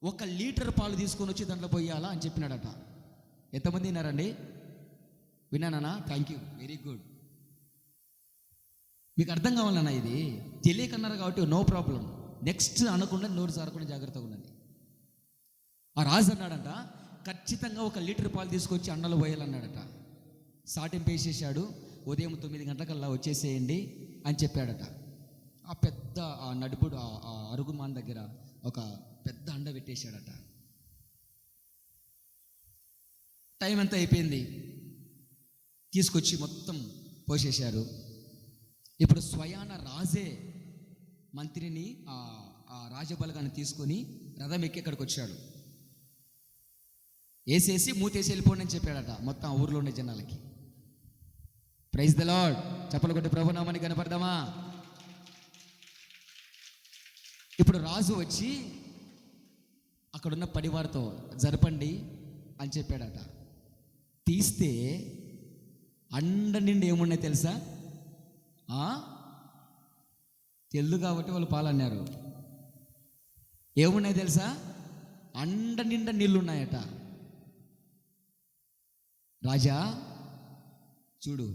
1 లీటర్ పాలు తీసుకొని వచ్చి దాంట్లో పోయాలా అని చెప్పినాడట. ఎంతమంది విన్నారండి? విన్నానా? Thank you, very good. మీకు అర్థం కావాలన్నా, ఇది తెలియకన్నారు కాబట్టి నో ప్రాబ్లం. నెక్స్ట్ అనకుండా నోరు సారకుండా జాగ్రత్తగా ఉన్నది. ఆ రాజు అన్నాడంట, ఖచ్చితంగా 1 లీటర్ పాలు తీసుకొచ్చి అండలో పోయాలన్నాడట. సాటింపు వేసేసాడు. ఉదయం 9 గంటలకల్లా వచ్చేసేయండి అని చెప్పాడట. ఆ నడుపుడు ఆ అరుగుమాన్ దగ్గర ఒక పెద్ద అండ పెట్టేశాడట. టైం అంతా అయిపోయింది, తీసుకొచ్చి మొత్తం పోసేశారు. ఇప్పుడు స్వయాన రాజే మంత్రిని ఆ రాజబలగాన్ని తీసుకొని రథం ఎక్కి ఎక్కడికి వచ్చాడు. వేసేసి మూతేసి వెళ్ళిపోండి అని చెప్పాడట మొత్తం ఆ ఊర్లో ఉండే జనాలకి. Praise the lord. చప్పలు కొట్టి ప్రభునామాన్ని కనపడదామా? ఇప్పుడు రాజు వచ్చి అక్కడున్న పడివారితో జరపండి అని చెప్పాడట. తీస్తే అండ నిండి ఏమున్నాయి తెలుసా? తెల్లు కాబట్టి వాళ్ళు పాలన్నారు. ఏమున్నాయి తెలుసా? అండ నిండా నీళ్ళు ఉన్నాయట. రాజా చూడు,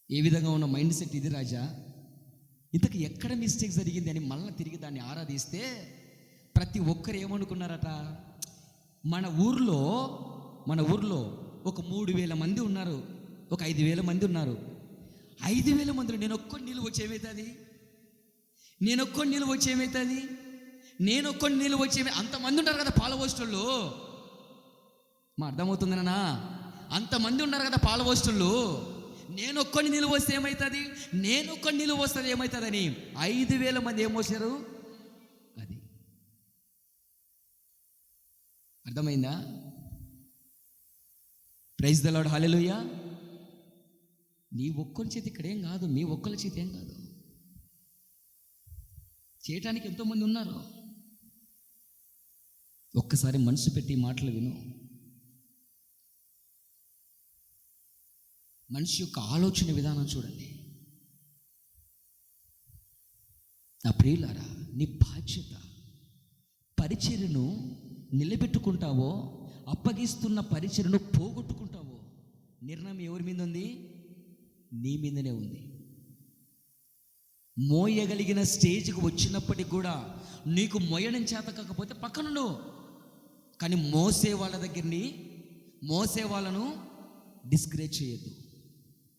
ఏ విధంగా ఉన్న మైండ్ సెట్ ఇది రాజా. ఇంతకు ఎక్కడ మిస్టేక్ జరిగింది అని మళ్ళీ తిరిగి దాన్ని ఆరాధిస్తే ప్రతి ఒక్కరు ఏమనుకున్నారట, మన ఊర్లో ఒక 3,000 మంది ఉన్నారు, ఒక 5,000 మంది ఉన్నారు. 5,000 మందిలో నేను ఒక్కడిని నిలువ వచ్చి ఏమవుతుంది? అంతమంది ఉన్నారు కదా పాలవోస్టులు. మా అర్థమవుతుందనా? అంతమంది ఉన్నారు కదా పాలవోస్టులు. నేను ఒక్కడిని నిలువ వస్తే ఏమవుతుంది? ఏమవుతుందని 5,000 మంది ఏమోసారు. అది అర్థమైందా? ప్రైజ్ ద లార్డ్, హల్లెలూయా. నీ ఒక్కరి చేతి ఇక్కడ ఏం కాదు, మీ ఒక్కరి చేతి ఏం కాదు, చేయటానికి ఎంతోమంది ఉన్నారు. ఒక్కసారి మనసు పెట్టి మాటలు విను. మనిషి యొక్క ఆలోచన విధానం చూడండి. నా ప్రియులారా, నీ బాధ్యత. పరిచర్యను నిలబెట్టుకుంటావో, అప్పగిస్తున్న పరిచర్యను పోగొట్టుకుంటావో, నిర్ణయం ఎవరి మీద ఉంది? నీ మీదనే ఉంది. మోయగలిగిన స్టేజ్కి వచ్చినప్పటికి కూడా నీకు మోయడం చేత కాకపోతే పక్కనుండు. కానీ మోసే వాళ్ళను డిస్కరేజ్ చేయొద్దు,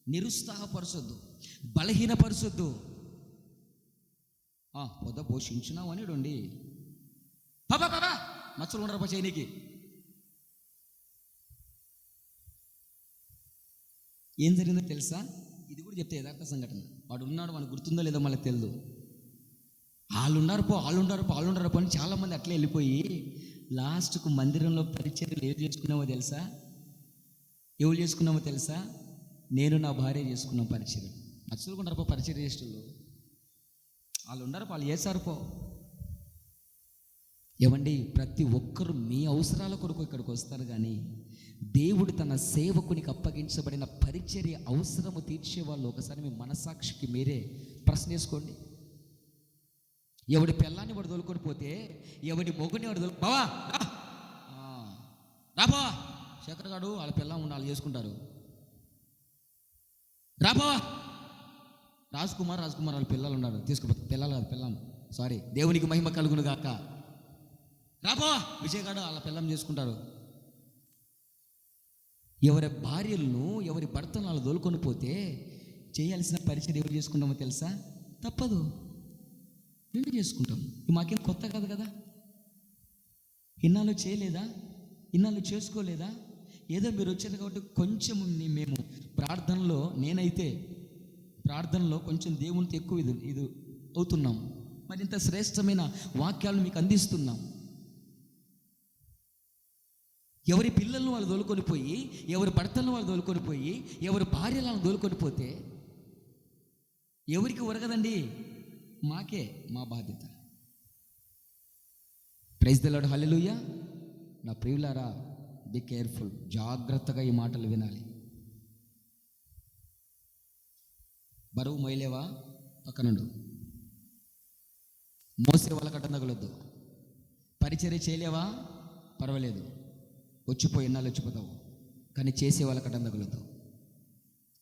నిరుత్సాహపరచొద్దు, బలహీనపరచొద్దు. పొద్ద పోషించున్నావు అని ఉండి బాబా మచ్చలు ఉండరు చేయనికి. ఏం జరిగిందో తెలుసా? ఇది కూడా చెప్తే యథార్థ సంఘటన. వాడు ఉన్నాడు, మనకు గుర్తుందో లేదో మనకు తెలియదు. వాళ్ళు ఉన్నారు పో అని చాలామంది అట్లే వెళ్ళిపోయి లాస్ట్కు మందిరంలో పరిచర్యలు ఎవరు చేసుకున్నామో తెలుసా? నేను నా భార్య చేసుకున్నాం పరిచర్య. నచ్చుకుంటారు పో పరిచర్య చేసేటోళ్ళు. వాళ్ళు ఉన్నారు, వాళ్ళు చేశారు పో. ఏమండి, ప్రతి ఒక్కరు మీ అవసరాల కొరకు ఇక్కడికి వస్తారు, కానీ దేవుడు తన సేవకునికి అప్పగించబడిన పరిచర్య అవసరము తీర్చే వాళ్ళు ఒకసారి మీ మనసాక్షికి మీరే ప్రశ్న వేసుకోండి. ఎవడి పిల్లాన్ని వాడు తోలుకొని పోతే, ఎవడి మొగుని వాడు బావా రాబా శేఖర్ గారు వాళ్ళ పిల్లం ఉండాలి చేసుకుంటారు. రాబా రాజ్ కుమార్ వాళ్ళ పిల్లలు ఉన్నారు తీసుకుపోతారు. పిల్లలు కాదు, సారీ, దేవునికి మహిమ కలుగును గాక. రాబా విజయ్ గారు వాళ్ళ పిల్లం చేసుకుంటారు. ఎవరి భార్యలను, ఎవరి భర్తను వాళ్ళు దోలుకొని పోతే చేయాల్సిన పరిచయం ఎవరు చేసుకుంటామో తెలుసా? తప్పదు, మేము చేసుకుంటాం. మాకేం కొత్త కాదు కదా. ఇన్నాళ్ళు చేయలేదా? ఇన్నాళ్ళు చేసుకోలేదా? ఏదో మీరు వచ్చారు కాబట్టి కొంచెం మేము నేనైతే ప్రార్థనలో కొంచెం దేవునితో ఎక్కువ ఇది అవుతున్నాం. మరి ఇంత శ్రేష్టమైన వాక్యాలను మీకు అందిస్తున్నాం. ఎవరి పిల్లలను వాళ్ళు దోలుకొని పోయి, ఎవరి భర్తలను వాళ్ళు దోలుకొని పోయి, ఎవరి భార్యలను దోలుకొని పోతే ఎవరికి ఉరగదండి? మాకే, మా బాధ్యత. ప్రైజ్ ద లార్డ్, హల్లెలూయా. నా ప్రియులారా, బి కేర్ఫుల్, జాగ్రత్తగా ఈ మాటలు వినాలి. బరువు మొయ్యలేవా? పక్కనుండు. మోసే వాళ్ళ కట్టం తగలొద్దు. పరిచర్య చేయలేవా? పర్వాలేదు, వచ్చిపోయి ఎన్నాళ్ళు వచ్చిపోతావు, కానీ చేసే వాళ్ళ కట్టం తగలొద్దు.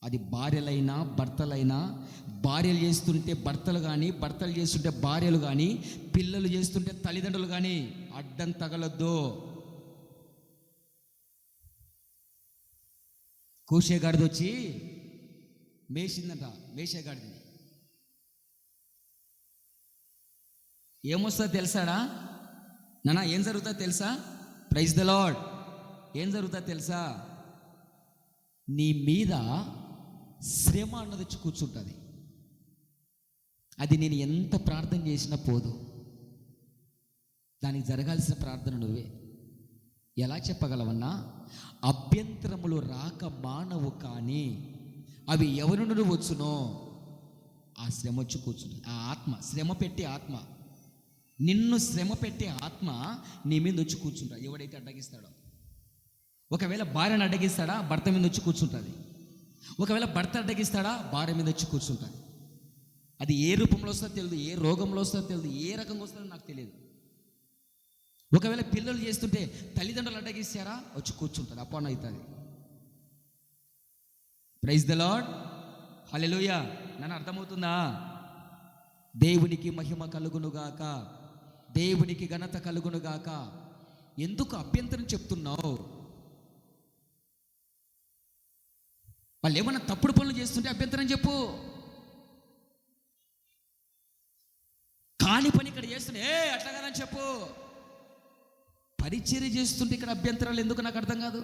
అది భార్యలైనా భర్తలైనా, భార్యలు చేస్తుంటే భర్తలు కానీ, భర్తలు చేస్తుంటే భార్యలు కానీ, పిల్లలు చేస్తుంటే తల్లిదండ్రులు కానీ అడ్డం తగలొద్దు. కూషేగాడిది వచ్చి మేసిందంట, మేషేగాడిది. ఏమొస్తుందో తెలుసాడా నాన్న? ఏం జరుగుతుందో తెలుసా? Praise the lord. ఏం జరుగుతుందో తెలుసా? నీ మీద శ్రమ అన్నది వచ్చి కూర్చుంటుంది. అది నేను ఎంత ప్రార్థన చేసినా పోదు. దానికి జరగాల్సిన ప్రార్థన నువ్వే. ఎలా చెప్పగలవన్నా? అభ్యంతరములు రాక మానవు, కానీ అవి ఎవరి నుండి వచ్చునో ఆ శ్రమ వచ్చి కూర్చుంటుంది. ఆ ఆత్మ, శ్రమ పెట్టి ఆత్మ. నిన్ను శ్రమ పెట్టే ఆత్మ నీ మీద వచ్చి కూర్చుంటా, ఎవడైతే అడ్డగిస్తాడో. ఒకవేళ భార్యను అడ్డగిస్తాడా, భర్త మీద వచ్చి కూర్చుంటుంది. ఒకవేళ భర్త అడ్డగిస్తాడా, భార్య మీద వచ్చి కూర్చుంటుంది. అది ఏ రూపంలో వస్తుందో తెలియదు, ఏ రోగంలో వస్తుందో తెలియదు, ఏ రకంగా వస్తుందో నాకు తెలియదు. ఒకవేళ పిల్లలు చేస్తుంటే తల్లిదండ్రులు అడ్డగిస్తారా, వచ్చి కూర్చుంటుంది, అపాన్ అవుతుంది. ప్రైజ్ ద లార్డ్, హల్లెలూయా. నన్ను అర్థమవుతుందా? దేవునికి మహిమ కలుగునుగాక, దేవునికి ఘనత కలుగునుగాక. ఎందుకు అభ్యంతరం చెప్తున్నావు? వాళ్ళు ఏమన్నా తప్పుడు పనులు చేస్తుంటే అభ్యంతరం చెప్పు. కాని పని ఇక్కడ చేస్తుంటే అట్లా కాదని చెప్పు. పరిచర్య చేస్తుంటే ఇక్కడ అభ్యంతరాలు ఎందుకు నాకు అర్థం కాదు.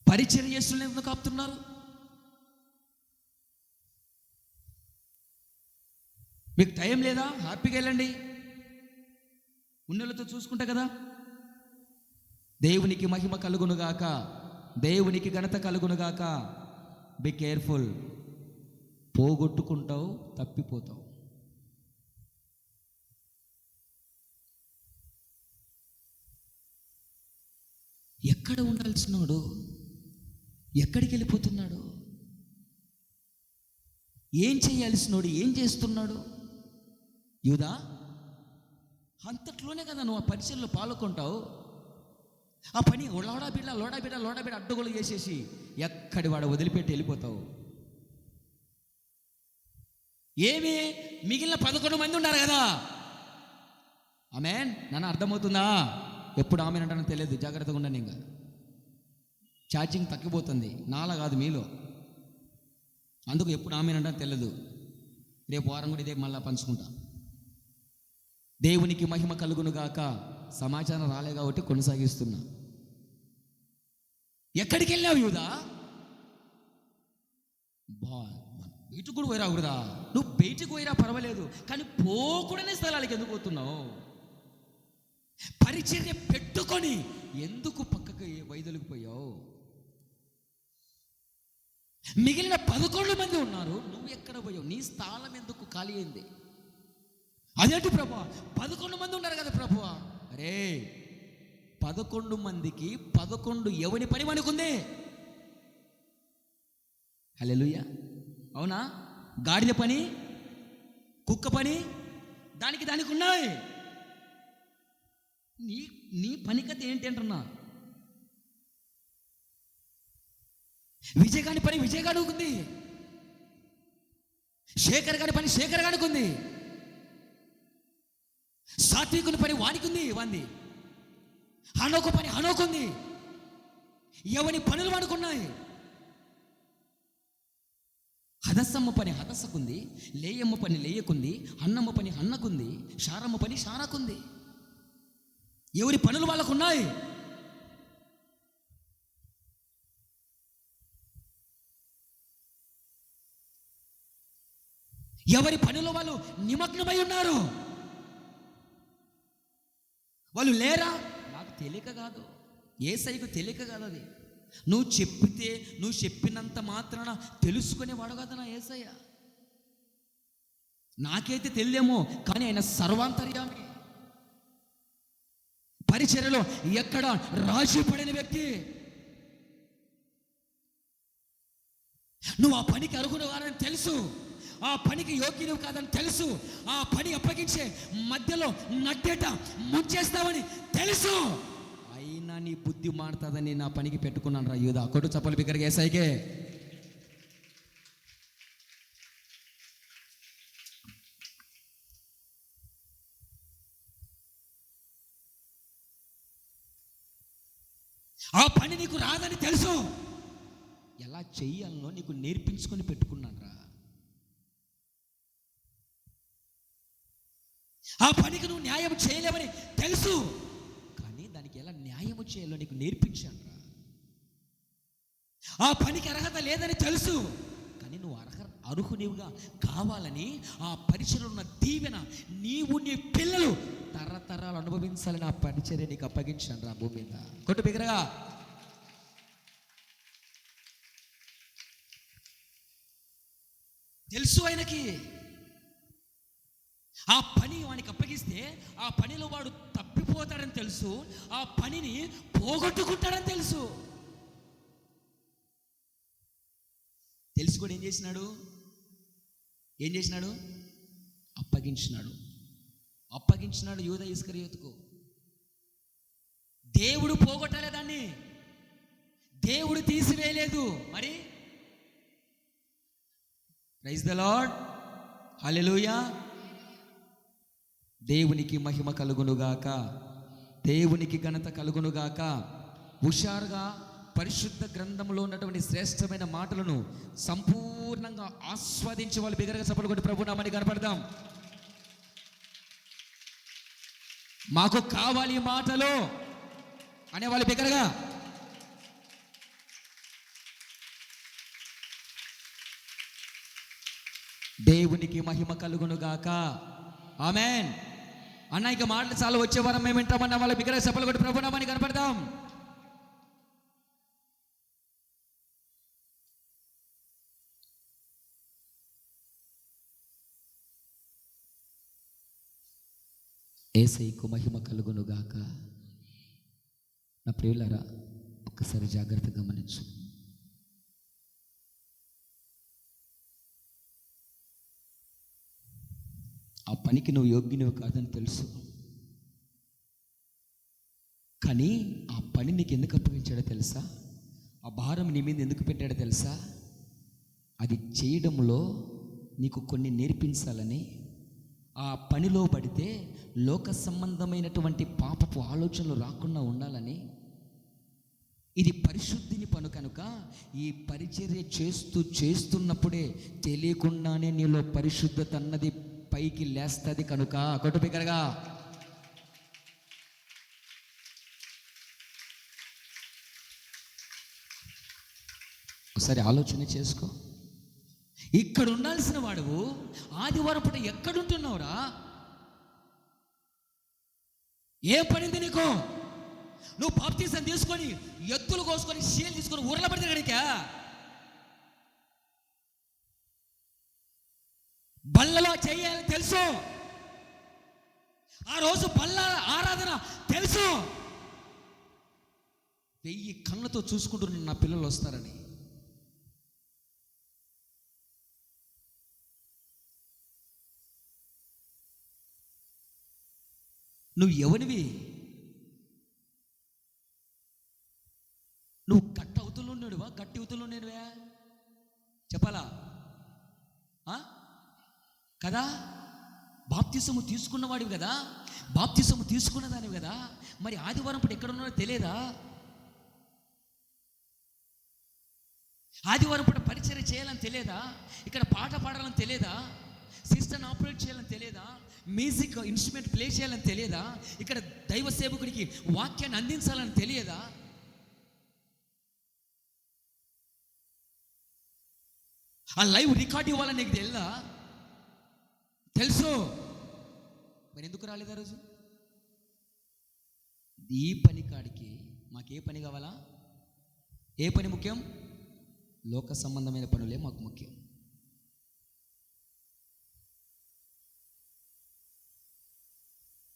పరిచర్య చేస్తుంటే ఎందుకు ఆపుతున్నారు? మీకు టైం లేదా? హ్యాపీగా వెళ్ళండి, ఉన్నోళ్ళతో చూసుకుంటా కదా. దేవునికి మహిమ కలుగునుగాక, దేవునికి ఘనత కలుగునుగాక. బి కేర్ఫుల్, పోగొట్టుకుంటావు, తప్పిపోతావు. ఎక్కడ ఉండాల్సినోడు ఎక్కడికి వెళ్ళిపోతున్నాడు? ఏం చేయాల్సినోడు ఏం చేస్తున్నాడు? యూదా, అంతట్లోనే కదా నువ్వు ఆ పరిచయలో పాల్గొంటావు. ఆ పని లోడాబిడ్డ అడ్డుగోలు చేసేసి ఎక్కడి వాడు వదిలిపెట్టి వెళ్ళిపోతావు. ఏమి మిగిలిన 11 మంది ఉన్నారు కదా. ఆమేన్. నన్ను అర్థమవుతుందా? ఎప్పుడు ఆమె అంటానో తెలియదు, జాగ్రత్తగా ఉండండి. ఇంకా ఛార్జింగ్ తగ్గిపోతుంది, నాలా కాదు మీలో. అందుకు ఎప్పుడు ఆమె అంటానో తెలియదు. రేపు వారం కూడా ఇదే మళ్ళా పంచుకుంటా. దేవునికి మహిమ కలుగునుగాక. సమాచారం రాలే కాబట్టి కొనసాగిస్తున్నా. ఎక్కడికి వెళ్ళావు యూదా? బయటకు కూడా పోయిరాకూడదా? నువ్వు బయటకు పోయిరా పర్వాలేదు, కానీ పోకూడనే స్థలాలకి ఎందుకు పోతున్నావు? పరిచర్య పెట్టుకొని ఎందుకు పక్కకి వైదొలికి పోయావు? మిగిలిన 11 మంది ఉన్నారు, నువ్వు ఎక్కడ పోయావు? నీ స్థానం ఎందుకు ఖాళీ అయింది? అదేంటి ప్రభువా, 11 మంది ఉన్నారు కదా ప్రభువా. అరే, 11 మందికి 11 ఎవని పని మనకుంది. హల్లెలూయా. అవునా? గాడిద పని, కుక్క పని దానికి ఉన్నాయి. నీ పనికత ఏంటి అంటున్నా? విజయ్ గాని పని విజయ్ గానికి ఉంది, శేఖర్ గాని పని శేఖర్ గానికి ఉంది, సాత్వికుని పని వానికి ఉంది, వాంది. హనోకు పని హనోకుంది. ఎవని పనులు వాడుకున్నాయి. హదస్సమ్మ పని హదస్సకుంది, లేయమ్మ పని లేయకుంది, అన్నమ్మ పని అన్నకుంది, షారమ్మ పని షారాకుంది. ఎవరి పనులు వాళ్ళకున్నాయి. ఎవరి పనులు వాళ్ళు నిమగ్నమై ఉన్నారు. వాళ్ళు లేరా? నాకు తెలియక కాదు, యేసయ్యకు తెలియక కాదు. అది నువ్వు చెప్పినంత మాత్రాన తెలుసుకునేవాడు కదా నా యేసయ్య. నాకైతే తెలియదేమో, కానీ ఆయన సర్వాంతర్యామి. పరిచర్యలో ఎక్కడ రాజీ పడిన వ్యక్తి. నువ్వు ఆ పనికి అర్హుడు కాదని తెలుసు, ఆ పనికి యోగ్యుడు కాదని తెలుసు, ఆ పని అప్పగించే మధ్యలో నట్టేట ముంచేస్తావని తెలుసు, అయినా నీ బుద్ధి మారుతుందని నా పనికి పెట్టుకున్నాను రా యూదా. కొట్టు చప్పలు బిగ్గరగా యేసయ్యకే. ఆ పని నీకు రాదని తెలుసు, ఎలా చెయ్యాలనో నీకు నేర్పించుకొని పెట్టుకున్నాను రా. ఆ పనికి నువ్వు న్యాయం చేయలేవని తెలుసు, కానీ దానికి ఎలా న్యాయం చేయాలో నీకు నేర్పించాను రా. ఆ పనికి అర్హత లేదని తెలుసు, కానీ నువ్వు అర్హునివిగా కావాలని ఆ పరిచర్యలో ఉన్న దీవెన నీవు నీ పిల్లలు తరతరాలు అనుభవించాలని ఆ పరిచర్య నీకు అప్పగించాను రా భూమి మీద. కొట్టు బిగ్గరగా. తెలుసు ఆయనకి, ఆ పని వానికి అప్పగిస్తే ఆ పనిలో వాడు తప్పిపోతాడని తెలుసు, ఆ పనిని పోగొట్టుకుంటాడని తెలుసు. తెలిసి కూడా ఏం చేసినాడు? అప్పగించినాడు యూదా ఇస్కరియోతుకు. దేవుడు పోగొట్టలే దాన్ని, దేవుడు తీసివేయలేదు. మరి ప్రైజ్ ద లార్డ్, హల్లెలూయా. దేవునికి మహిమ కలుగునుగాక, దేవునికి ఘనత కలుగునుగాక. హుషారుగా పరిశుద్ధ గ్రంథంలో ఉన్నటువంటి శ్రేష్టమైన మాటలను సంపూర్ణంగా ఆస్వాదించే వాళ్ళు బిగ్గరగా చప్పట్లు కొట్టి ప్రభు నామని కనపడదాం. మాకు కావాలి మాటలు అనేవాళ్ళు బిగ్గరగా. దేవునికి మహిమ కలుగునుగాక, ఆమేన్. అన్న ఇక మాటలు చాలా, వచ్చే వారం మేము వింటామన్న వాళ్ళ బిగ్గరగా చప్పట్లు కొట్టి ప్రభు నామని కనపడదాం. యేసయ్యకు మహిమ కలుగునుగాక. నా ప్రియులారా, ఒక్కసారి జాగ్రత్తగా గమనించు. ఆ పనికి నువ్వు యోగ్యునివి కాదని తెలుసు, కానీ ఆ పని నీకు ఎందుకు అప్పగించాడో తెలుసా? ఆ భారం నీ మీద ఎందుకు పెట్టాడో తెలుసా? అది చేయడంలో నీకు కొన్ని నేర్పించాలని. ఆ పనిలో పడితే లోక సంబంధమైనటువంటి పాపపు ఆలోచనలు రాకుండా ఉండాలని. ఇది పరిశుద్ధిని పను కనుక ఈ పరిచర్య చేస్తున్నప్పుడే తెలియకుండానే నీలో పరిశుద్ధత అన్నది పైకి లేస్తుంది కనుక. కొట్టు బిగ్గరగా. ఒకసారి ఆలోచన చేసుకో. ఇక్కడ ఉండాల్సిన వాడువు ఆదివారం పూట ఎక్కడుంటున్నావురా? ఏ పడింది నీకు? నువ్వు బాప్తీసం తీసుకొని ఎత్తులు కోసుకొని శీలు తీసుకొని ఊర్ల పడితే కనుక బల్లలో చేయాలని తెలుసు, ఆ రోజు బల్ల ఆరాధన తెలుసు. 1000 కళ్ళతో చూసుకుంటున్న నా పిల్లలు వస్తారని. నువ్వు ఎవనివి? నువ్వు గట్టి అవతలు ఉన్నాడువా, గట్టి అవతలు ఉన్నాడువా? చెప్పాలా కదా? బాప్తిసము తీసుకున్నవాడివి కదా, బాప్తిసము తీసుకున్నదానివి కదా. మరి ఆదివారం ఇప్పుడు ఎక్కడ ఉన్నాడో తెలియదా? ఆదివారం పూట పరిచర్య చేయాలని తెలియదా? ఇక్కడ పాట పాడాలని తెలియదా? సిస్టర్ని ఆపరేట్ చేయాలని తెలియదా? మ్యూజిక్ ఇన్స్ట్రుమెంట్ ప్లే చేయాలని తెలియదా? ఇక్కడ దైవ సేవకుడికి వాక్యాన్ని అందించాలని తెలియదా? ఆ లైవ్ రికార్డ్ ఇవ్వాలని నీకు తెలుదా? తెలుసు. మరి ఎందుకు రాలేదు ఆ రోజు? ఈ పని కాడికి మాకే పని కావాలా? ఏ పని ముఖ్యం? లోక సంబంధమైన పనులే మాకు ముఖ్యం.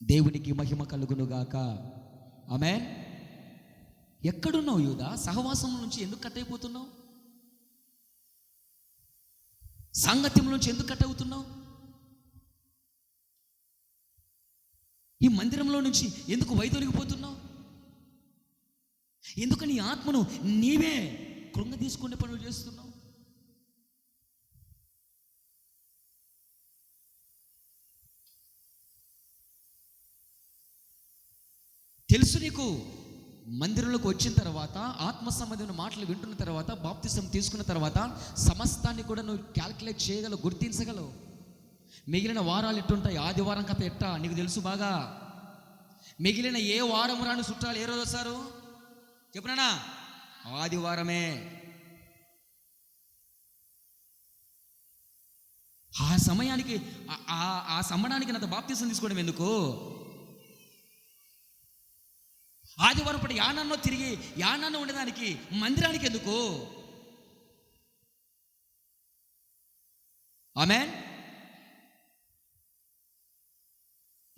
దేవునికి మహిమ కలుగునుగాక, ఆమేన్. ఎక్కడున్నావు యూదా? సహవాసం నుంచి ఎందుకు కట్ అయిపోతున్నావు? సాంగత్యం నుంచి ఎందుకు కట్ అవుతున్నావు? ఈ మందిరంలో నుంచి ఎందుకు వైదొలిగిపోతున్నావు? ఎందుకు నీ ఆత్మను నీవే కృంగ తీసుకునే పనులు చేస్తున్నావు? తెలుసు నీకు. మందిరంలోకి వచ్చిన తర్వాత, ఆత్మ సంబంధమైన మాటలు వింటున్న తర్వాత, బాప్తిసం తీసుకున్న తర్వాత సమస్తాన్ని కూడా నువ్వు క్యాల్కులేట్ చేయగలవు, గుర్తించగలవు. మిగిలిన వారాలు ఎట్టుంటాయి, ఆదివారం కథ ఎట్టా నీకు తెలుసు బాగా. మిగిలిన ఏ వారం రాని చుట్టాలు ఏ రోజు వస్తారు చెప్పునా? ఆదివారమే. ఆ సమయానికి ఆ సమయానికి నాతో బాప్తిసం తీసుకోవడం ఎందుకు? ఆదివారం పూట యానాన్నో తిరిగి యానాన్న ఉండడానికి మందిరానికి ఎందుకు? ఆమేన్.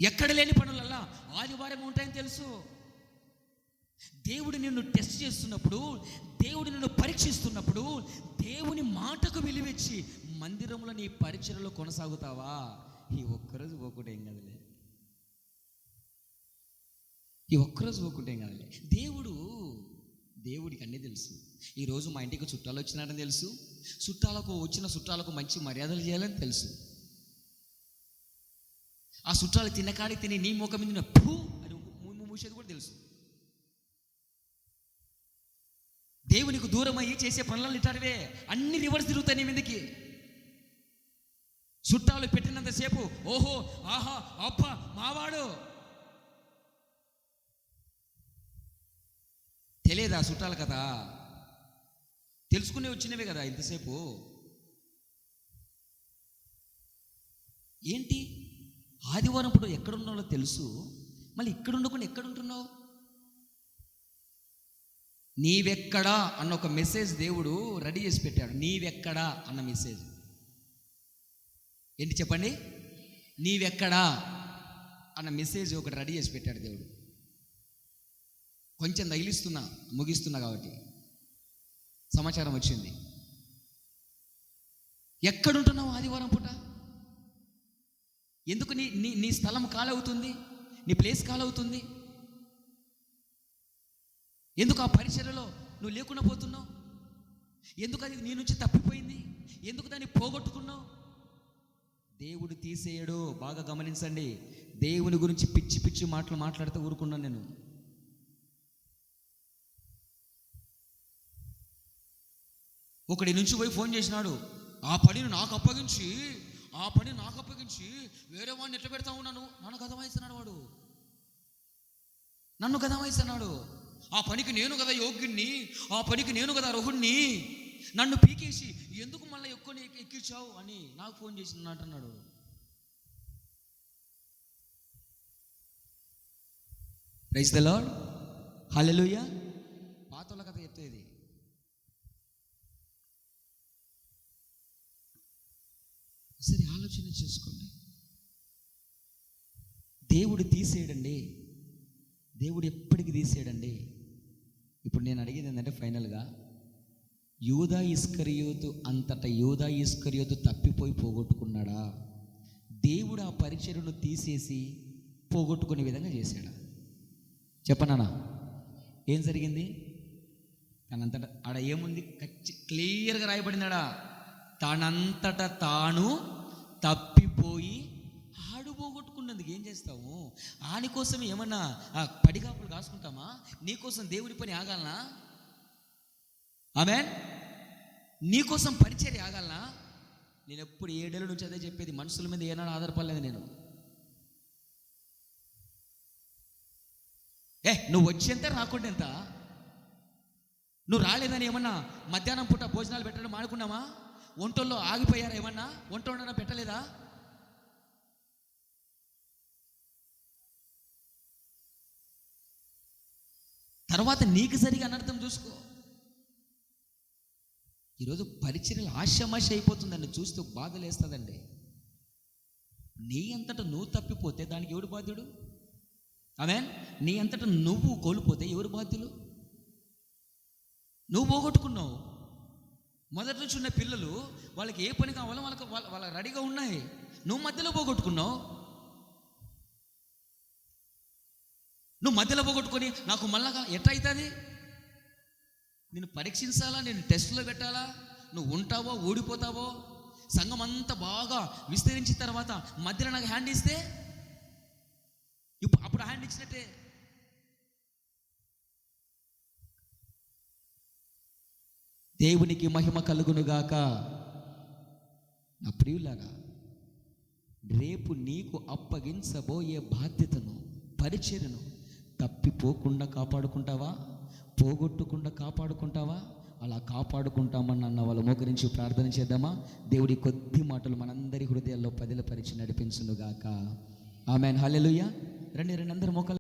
ఎక్కడ లేని పనులల్లా ఆదివారం ఉంటాయని తెలుసు. దేవుడు నిన్ను టెస్ట్ చేస్తున్నప్పుడు, దేవుడు నిన్ను పరీక్షిస్తున్నప్పుడు, దేవుని మాటకు విలువిచ్చి మందిరంలో నీ పరిచర్యలో కొనసాగుతావా? ఈ ఒక్కరోజు పోకుంటే ఏం కదలే, ఈ ఒక్కరోజు పోకుంటే ఏం కదలే. దేవుడికి అన్నీ తెలుసు. ఈరోజు మా ఇంటికి చుట్టాలు వచ్చినారని తెలుసు, వచ్చిన చుట్టాలకు మంచి మర్యాదలు చేయాలని తెలుసు. ఆ చుట్టాలు తినకాడికి తిని నీ ముఖం మీద పూ అని మూసేది కూడా తెలుసు. దేవునికి దూరం అయ్యి చేసే పనులను ఇటాడివే అన్ని రివర్స్ తిరుగుతాయి నీ మీదకి. చుట్టాలు పెట్టినంతసేపు ఓహో ఆహా అబ్బా మావాడు, తెలియదా చుట్టాలు కదా, తెలుసుకునే వచ్చినవే కదా ఇంతసేపు. ఏంటి ఆదివారం ఇప్పుడు ఎక్కడున్నావో తెలుసు, మళ్ళీ ఇక్కడ ఉండకుండా ఎక్కడుంటున్నావు? నీవెక్కడా అన్న ఒక మెసేజ్ దేవుడు రెడీ చేసి పెట్టాడు. నీవెక్కడా అన్న మెసేజ్ ఏంటి చెప్పండి? నీవెక్కడా అన్న మెసేజ్ ఒకటి రెడీ చేసి పెట్టాడు దేవుడు. కొంచెం ముగిస్తున్నా కాబట్టి సమాచారం వచ్చింది. ఎక్కడుంటున్నావు ఆదివారం పూట? ఎందుకు నీ స్థలం కాలవుతుంది, నీ ప్లేస్ కాలవుతుంది? ఎందుకు ఆ పరిచర్యలో నువ్వు లేకుండా పోతున్నావు? ఎందుకు అది నీ నుంచి తప్పిపోయింది? ఎందుకు దాన్ని పోగొట్టుకున్నావు? దేవుడు తీసేయడు. బాగా గమనించండి. దేవుని గురించి పిచ్చి పిచ్చి మాటలు మాట్లాడితే ఊరుకున్నాను నేను. ఒకడి నుంచి పోయి ఫోన్ చేసినాడు, ఆ పనిని నాకు అప్పగించి వేరే వాడిని ఎట్లా పెడతా ఉన్నాను, నన్ను గదమాయిస్తున్నాడు వాడు, నన్ను గదమాయిస్తున్నాడు. ఆ పనికి నేను కదా యోగ్యుణ్ణి, ఆ పనికి నేను కదా అర్హుణ్ణి, నన్ను పీకేసి ఎందుకు మళ్ళీ ఎక్కువ ఎక్కించావు అని నాకు ఫోన్ చేసి అంటున్నాడు. ప్రైజ్ ది లార్డ్, హల్లెలూయా. పాతోళ్ళ కథ చెప్తేది. సరే ఆలోచన చేసుకోండి. దేవుడు తీసేయడండి, దేవుడు ఎప్పటికీ తీసేయడండి. ఇప్పుడు నేను అడిగేది ఏంటంటే ఫైనల్గా, యూదా ఇస్కరియోతు తప్పిపోయి పోగొట్టుకున్నాడా? దేవుడు ఆ పరిచర్యను తీసేసి పోగొట్టుకునే విధంగా చేశాడా? చెప్పనా? ఏం జరిగింది? తనంతట ఆడ ఏముంది? క్లియర్గా రాయబడినాడా? తనంతట తాను తప్పిపోయి ఆడు పోగొట్టుకున్నందుకు ఏం చేస్తాము? ఆని కోసం ఏమన్నా పడిగాపులు కాసుకుంటామా? నీకోసం దేవుడి పని ఆగాలనా? ఆమేన్. నీకోసం పరిచర్య ఆగాలనా? నేను ఎప్పుడు 7 ఏళ్ళ నుంచి అదే చెప్పేది, మనుషుల మీద ఏనాడు ఆధారపడలేదు నేను. నువ్వు వచ్చేంత రాకుండా ఎంత? నువ్వు రాలేదని ఏమన్నా మధ్యాహ్నం పూట భోజనాలు పెట్టడం మానుకున్నామా? వంటల్లో ఆగిపోయారా? ఏమన్నా వంట వండడం పెట్టలేదా? తర్వాత నీకు సరిగా అనర్థం చూసుకో. ఈరోజు పరిచర్యలు ఆశామాష అయిపోతుందండి, చూస్తూ బాధలేస్తుందండి. నీ అంతటా నువ్వు తప్పిపోతే దానికి ఎవడు బాధ్యుడు? ఆమేన్. నీ అంతటా నువ్వు కోల్పోతే ఎవరు బాధ్యులు? నువ్వు పోగొట్టుకున్నావు. మొదటి నుంచి ఉన్న పిల్లలు వాళ్ళకి ఏ పని కావాలో వాళ్ళ రెడీగా ఉన్నాయి, నువ్వు మధ్యలో పోగొట్టుకున్నావు. నువ్వు మధ్యలో పోగొట్టుకొని నాకు మళ్ళా ఎట్లా అవుతుంది? నేను పరీక్షించాలా? నేను టెస్ట్లో పెట్టాలా? నువ్వు ఉంటావో ఓడిపోతావో? సంఘం అంతా బాగా విస్తరించిన తర్వాత మధ్యలో నాకు హ్యాండ్ ఇస్తే అప్పుడు హ్యాండ్ ఇచ్చినట్టే. దేవునికి మహిమ కలుగునుగాక. నా ప్రియులారా, రేపు నీకు అప్పగించబోయే బాధ్యతను, పరిచర్యను తప్పిపోకుండా కాపాడుకుంటావా? పోగొట్టకుండా కాపాడుకుంటావా? అలా కాపాడుకుంటామని అన్న వాళ్ళ మోకరించి ప్రార్థన చేద్దామా? దేవుడి కొద్ది మాటలు మనందరి హృదయాల్లో పదిలపరిచి నడిపించునుగాక. ఆమేన్, హల్లెలూయా. రండి అందరూ మోకాలు